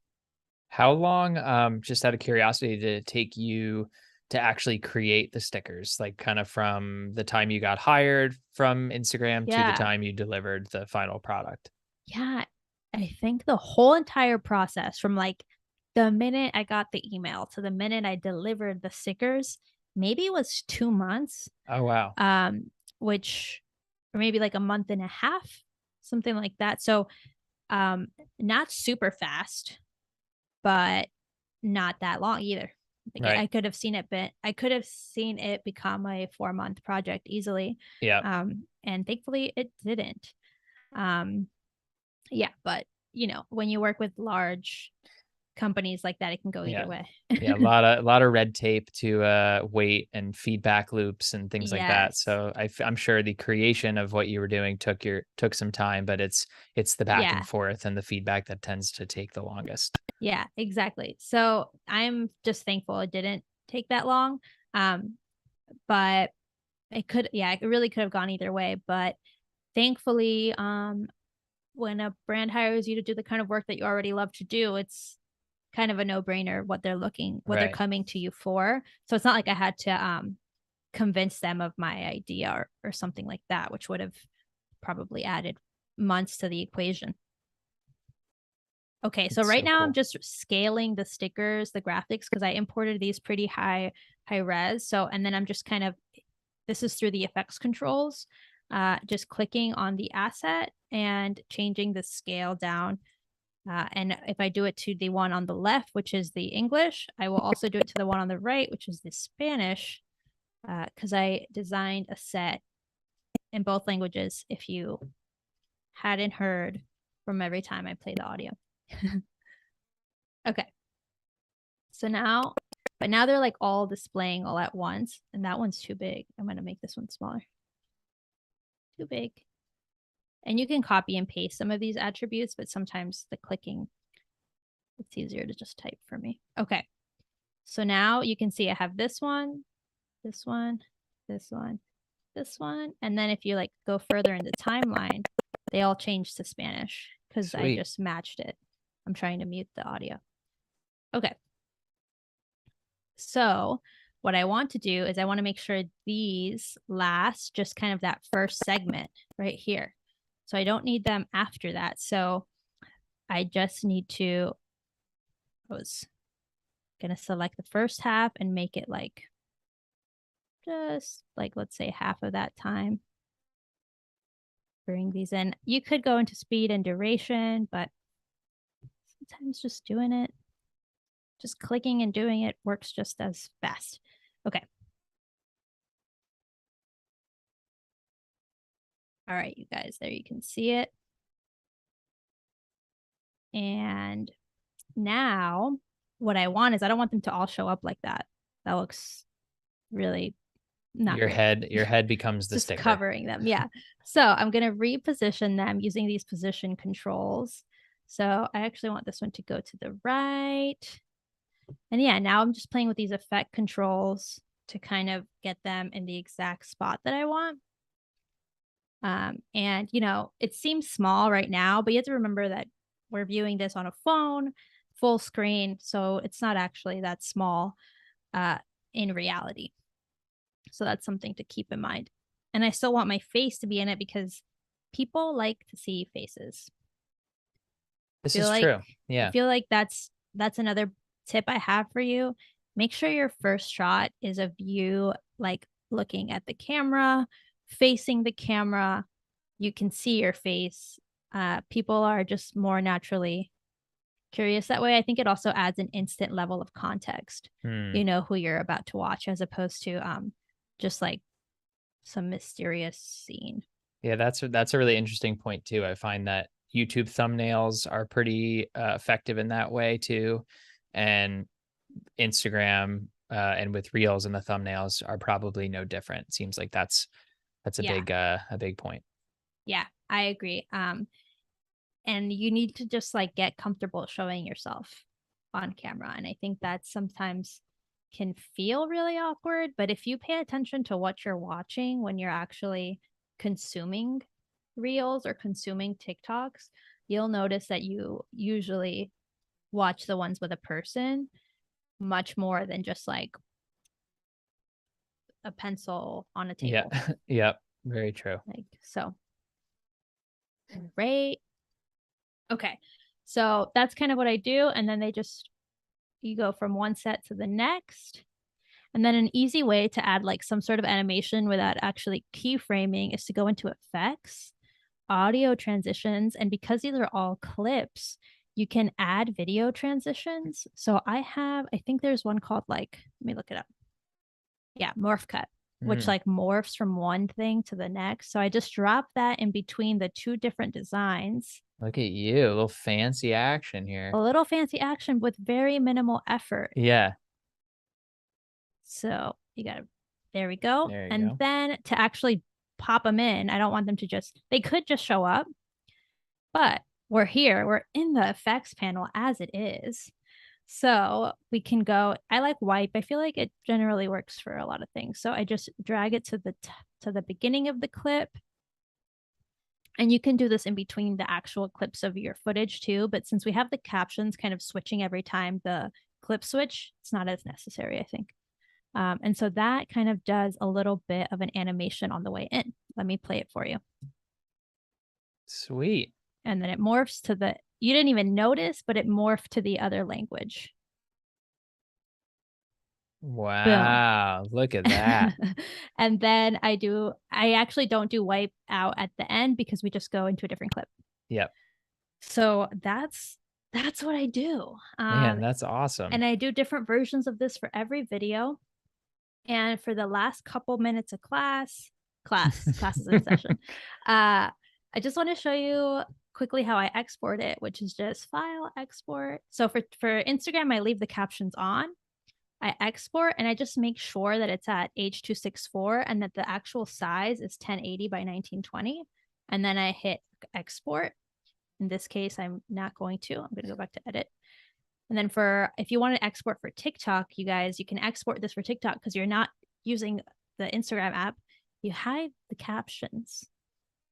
How long, just out of curiosity, did it take you to actually create the stickers, like kind of from the time you got hired from Instagram to the time you delivered the final product? Yeah, I think the whole entire process from like the minute I got the email to the minute I delivered the stickers, maybe it was 2 months, Oh, wow. which or maybe like a month and a half, something like that. So, um, not super fast, but not that long either. Like Right. I could have seen it become a 4-month project easily. Yeah. And thankfully it didn't. Um, yeah, but you know, when you work with large companies like that, it can go Yeah. either way. Yeah, a lot of red tape to wait and feedback loops and things like that. Yes. So I'm sure the creation of what you were doing took some time, but it's the back and Yeah. forth and the feedback that tends to take the longest. Yeah, exactly. So I'm just thankful it didn't take that long. Um, but it really could have gone either way. But thankfully, when a brand hires you to do the kind of work that you already love to do, it's kind of a no-brainer what they're Right. coming to you for. So it's not like I had to convince them of my idea or something like that, which would have probably added months to the equation. Okay, so It's right so now I'm cool. just scaling the stickers, the graphics, because I imported these pretty high res. So, and then I'm just kind of, this is through the effects controls, just clicking on the asset and changing the scale down. And if I do it to the one on the left, which is the English, I will also do it to the one on the right, which is the Spanish, because I designed a set in both languages. If you hadn't heard from every time I play the audio. Okay. So now, but now they're like all displaying all at once, and that one's too big. I'm going to make this one smaller. Too big. And you can copy and paste some of these attributes, but sometimes the clicking, it's easier to just type for me. Okay. So now you can see I have this one, this one, this one, this one. And then if you like go further in the timeline, they all change to Spanish because I Sweet. just matched it. I'm trying to mute the audio. Okay. So what I want to do is I want to make sure these last just kind of that first segment right here. So I don't need them after that. So I just need to, I was going to select the first half and make it like, just like, let's say half of that time. Bring these in. You could go into speed and duration, but sometimes just doing it, just clicking and doing it works just as fast. Okay. All right, you guys, there you can see it. And now what I want is I don't want them to all show up like that. That looks really not great. Your head becomes the Just sticker. covering them. Yeah. So I'm going to reposition them using these position controls. So I actually want this one to go to the right. And yeah, now I'm just playing with these effect controls to kind of get them in the exact spot that I want. And you know, it seems small right now, but you have to remember that we're viewing this on a phone, full screen, so it's not actually that small in reality. So that's something to keep in mind. And I still want my face to be in it because people like to see faces. This Feel is like true. I Yeah. feel like that's another tip I have for you. Make sure your first shot is of you like looking at the camera, facing the camera. You can see your face. People are just more naturally curious that way. I think it also adds an instant level of context. Hmm. You know who you're about to watch as opposed to just like some mysterious scene. Yeah, that's a really interesting point too. I find that YouTube thumbnails are pretty effective in that way too, and Instagram and with Reels and the thumbnails are probably no different. Seems like that's Yeah. a big point. Yeah, I agree. And you need to just like get comfortable showing yourself on camera. And I think that sometimes can feel really awkward, but if you pay attention to what you're watching when you're actually consuming reels or consuming TikToks, you'll notice that you usually watch the ones with a person much more than just like a pencil on a Yeah. table. Yep. Very true. Like so. Right. Okay. So that's kind of what I do. And then you go from one set to the next. And then an easy way to add like some sort of animation without actually keyframing is to go into effects, audio transitions. And because these are all clips, you can add video transitions. So I think there's one called like, let me look it up. Yeah, Morph Cut, which like morphs from one thing to the next. So I just drop that in between the two different designs. Look at you, a little fancy action A here. little fancy action with very minimal effort. Yeah. So you got to, there we go. There you And go. then to actually pop them in, I don't want them to they could just show up, but we're in the effects panel as it is. So we can go, I like wipe. I feel like it generally works for a lot of things. So I just drag it to the beginning of the clip. And you can do this in between the actual clips of your footage too. But since we have the captions kind of switching every time the clip switch, it's not as necessary, I think. And so that kind of does a little bit of an animation on the way in. Let me play it for you. Sweet. And then it morphs to you didn't even notice, but it morphed to the other language. Wow. Boom. Look at that. And then I actually don't do wipe out at the end because we just go into a different clip. Yep. So that's what I do. Man, that's awesome. And I do different versions of this for every video. And for the last couple minutes of classes in session, I just want to show you quickly how I export it, which is just file, export. So for Instagram, I leave the captions on. I export and I just make sure that it's at H.264 and that the actual size is 1080 by 1920. And then I hit export. In this case, I'm not going to. I'm going to go back to edit. And then if you want to export for TikTok, you guys, you can export this for TikTok because you're not using the Instagram app. You hide the captions.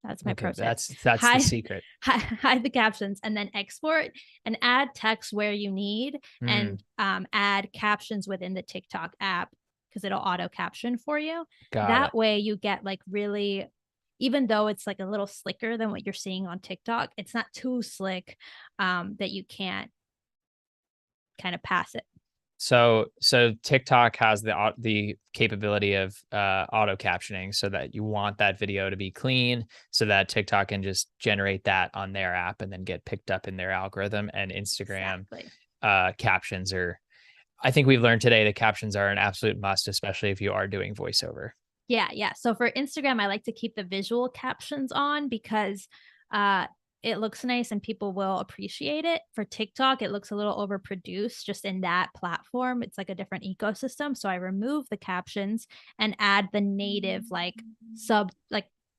That's my pro tip. That's the secret. Hide the captions and then export and add text where you need and add captions within the TikTok app because it'll auto caption for you. That way you get like really, even though it's like a little slicker than what you're seeing on TikTok, it's not too slick that you can't kind of pass it. So TikTok has the capability of auto captioning so that you want that video to be clean so that TikTok can just generate that on their app and then get picked up in their algorithm. And Instagram captions I think we've learned today that captions are an absolute must, especially if you are doing voiceover. Yeah. So for Instagram, I like to keep the visual captions on because it looks nice and people will appreciate it. For TikTok, it looks a little overproduced just in that platform. It's like a different ecosystem. So I remove the captions and add the native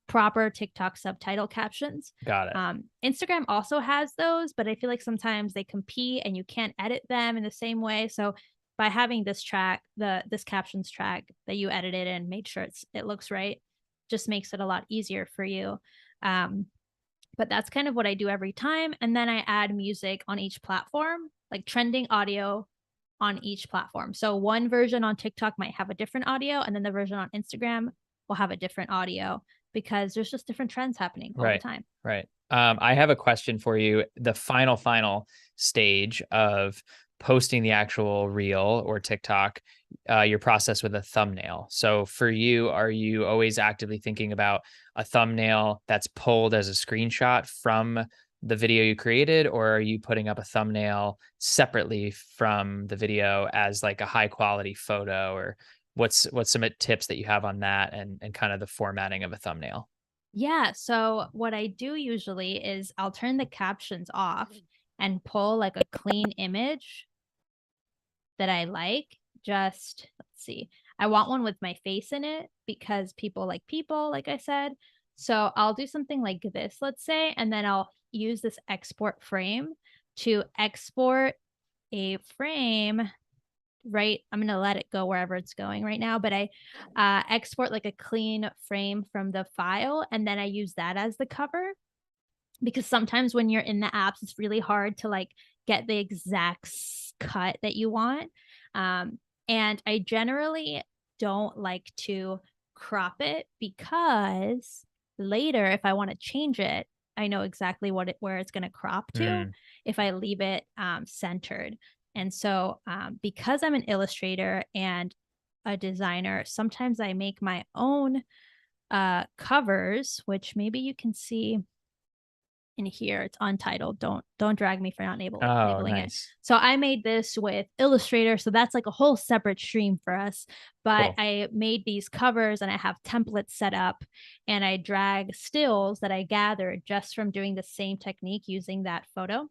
proper TikTok subtitle captions. Got it. Instagram also has those, but I feel like sometimes they compete and you can't edit them in the same way. So by having this track, this captions track that you edited and made sure it looks right, just makes it a lot easier for you. But that's kind of what I do every time. And then I add music on each platform, like trending audio on each platform. So one version on TikTok might have a different audio, and then the version on Instagram will have a different audio because there's just different trends happening all the time. Right. I have a question for you. The final stage of posting the actual reel or TikTok, your process with a thumbnail. So for you, are you always actively thinking about a thumbnail that's pulled as a screenshot from the video you created, or are you putting up a thumbnail separately from the video as like a high quality photo? Or what's some tips that you have on that and kind of the formatting of a thumbnail? Yeah. So what I do usually is I'll turn the captions off and pull like a clean image that I like. Just let's see. I want one with my face in it because people, like I said. So I'll do something like this, let's say, and then I'll use this export frame to export a frame. Right. I'm going to let it go wherever it's going right now, but I export like a clean frame from the file. And then I use that as the cover because sometimes when you're in the apps, it's really hard to like get the exact cut that you want. And I generally don't like to crop it because later, if I want to change it, I know exactly where it's going to crop to if I leave it centered. And so because I'm an illustrator and a designer, sometimes I make my own covers, which maybe you can see in here. It's untitled. Don't drag me for not labeling it. So I made this with Illustrator, so that's like a whole separate stream for us. But cool. I made these covers and I have templates set up, and I drag stills that I gathered just from doing the same technique using that photo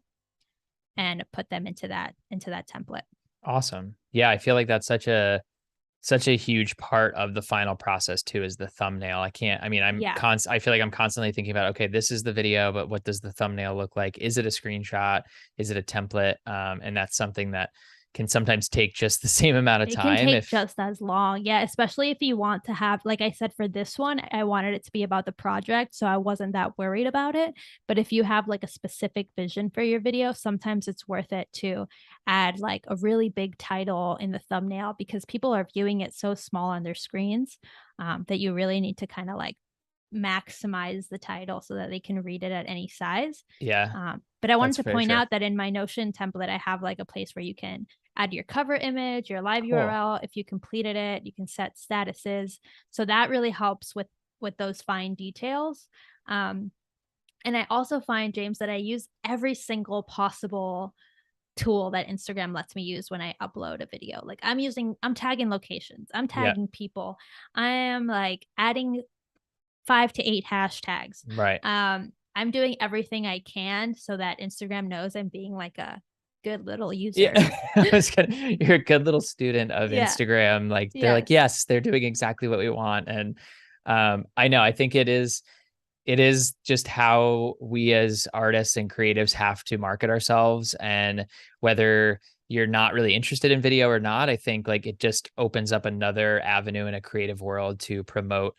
and put them into that template. Awesome. Yeah, I feel like that's such a huge part of the final process too, is the thumbnail. I feel like I'm constantly thinking about, okay, this is the video, but what does the thumbnail look like? Is it a screenshot? Is it a template? And that's something that can sometimes take just the same amount of time. It can take just as long. Yeah. Especially if you want to have, like I said, for this one, I wanted it to be about the project, so I wasn't that worried about it. But if you have like a specific vision for your video, sometimes it's worth it to add like a really big title in the thumbnail, because people are viewing it so small on their screens that you really need to kind of like maximize the title so that they can read it at any size. Yeah. But I wanted to point out that in my Notion template, I have like a place where you can add your cover image, your live URL. If you completed it, you can set statuses. So that really helps with those fine details. And I also find, James, that I use every single possible tool that Instagram lets me use when I upload a video. Like I'm tagging locations, I'm tagging people, I am like adding 5 to 8 hashtags. Right. I'm doing everything I can so that Instagram knows I'm being like a good little user. Yeah. You're a good little student of Instagram. Like they're like, yes, they're doing exactly what we want. And I know, I think it is just how we as artists and creatives have to market ourselves. And whether you're not really interested in video or not, I think like it just opens up another avenue in a creative world to promote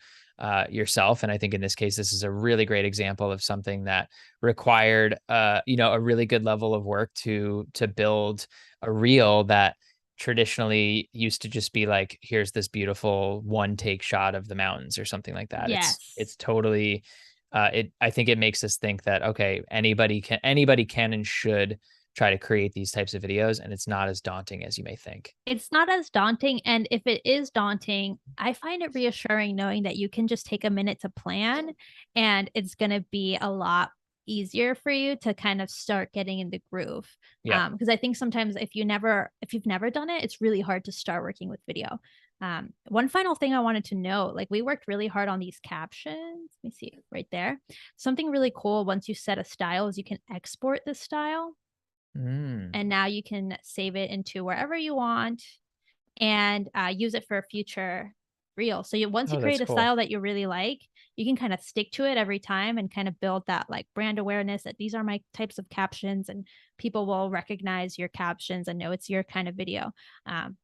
yourself. And I think in this case, this is a really great example of something that required, a really good level of work to build a reel that traditionally used to just be like, here's this beautiful one take shot of the mountains or something like that. Yes. It's totally, I think it makes us think that, okay, anybody can and should try to create these types of videos, and it's not as daunting as you may think. It's not as daunting. And if it is daunting, I find it reassuring knowing that you can just take a minute to plan, and it's going to be a lot easier for you to kind of start getting in the groove. Yeah. Because I think sometimes if you've never done it, it's really hard to start working with video. One final thing I wanted to note, like we worked really hard on these captions. Let me see right there. Something really cool once you set a style is you can export this style. And now you can save it into wherever you want and use it for a future reel. So once you create a style that you really like, you can kind of stick to it every time and kind of build that like brand awareness that these are my types of captions, and people will recognize your captions and know it's your kind of video.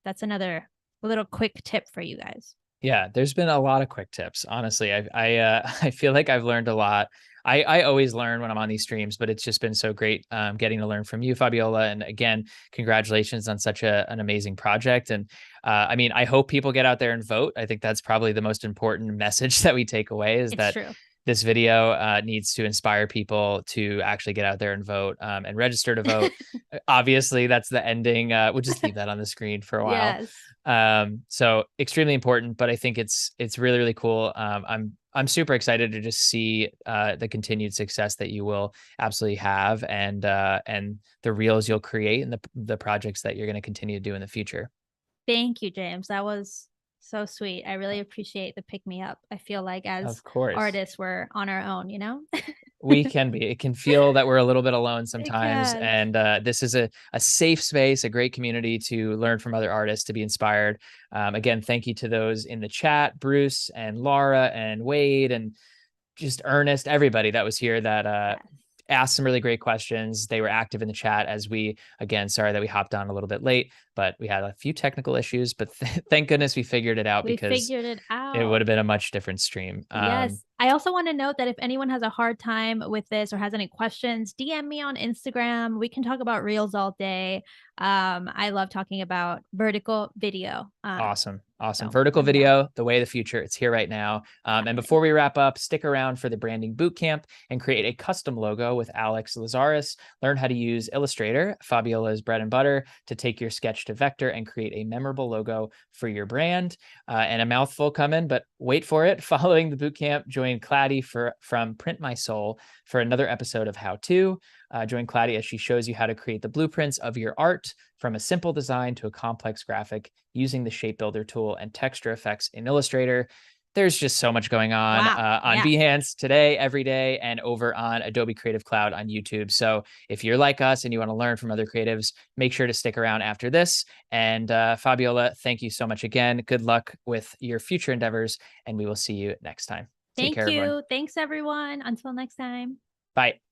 That's another little quick tip for you guys. Yeah, there's been a lot of quick tips. Honestly, I feel like I've learned a lot. I always learn when I'm on these streams, but it's just been so great getting to learn from you, Fabiola. And again, congratulations on such an amazing project. And I hope people get out there and vote. I think that's probably the most important message that we take away, is that this video needs to inspire people to actually get out there and vote and register to vote. Obviously, that's the ending. We'll just leave that on the screen for a while. Yes. So extremely important, but I think it's really, really cool. I'm super excited to just see the continued success that you will absolutely have, and the reels you'll create, and the projects that you're going to continue to do in the future. Thank you, James. That was so sweet. I really appreciate the pick me up. I feel like as artists, we're on our own, We can be. It can feel that we're a little bit alone sometimes. And this is a safe space, a great community to learn from other artists, to be inspired. Again, thank you to those in the chat, Bruce and Lara and Wade and just Ernest, everybody that was here that asked some really great questions. They were active in the chat as sorry that we hopped on a little bit late. but we had a few technical issues, but thank goodness we figured it out, We because figured it it would out. have been a much different stream. Yes. I also want to note that if anyone has a hard time with this or has any questions, DM me on Instagram. We can talk about Reels all day. I love talking about vertical video. Awesome. So Vertical I'm down. video, the way of the future. It's here right now. And before we wrap up, stick around for the branding bootcamp and create a custom logo with Alex Lazaris. Learn how to use Illustrator, Fabiola's bread and butter, to take your sketch to vector and create a memorable logo for your brand. And a mouthful coming, but wait for it. Following the bootcamp, join Claddy from Print My Soul for another episode of How To. Join Claddy as she shows you how to create the blueprints of your art, from a simple design to a complex graphic, using the shape builder tool and texture effects in Illustrator. There's just so much going on on Behance today, every day, and over on Adobe Creative Cloud on YouTube. So if you're like us and you want to learn from other creatives, make sure to stick around after this. And Fabiola, thank you so much again. Good luck with your future endeavors, and we will see you next time. Take care, everyone. Thanks, everyone. Until next time. Bye.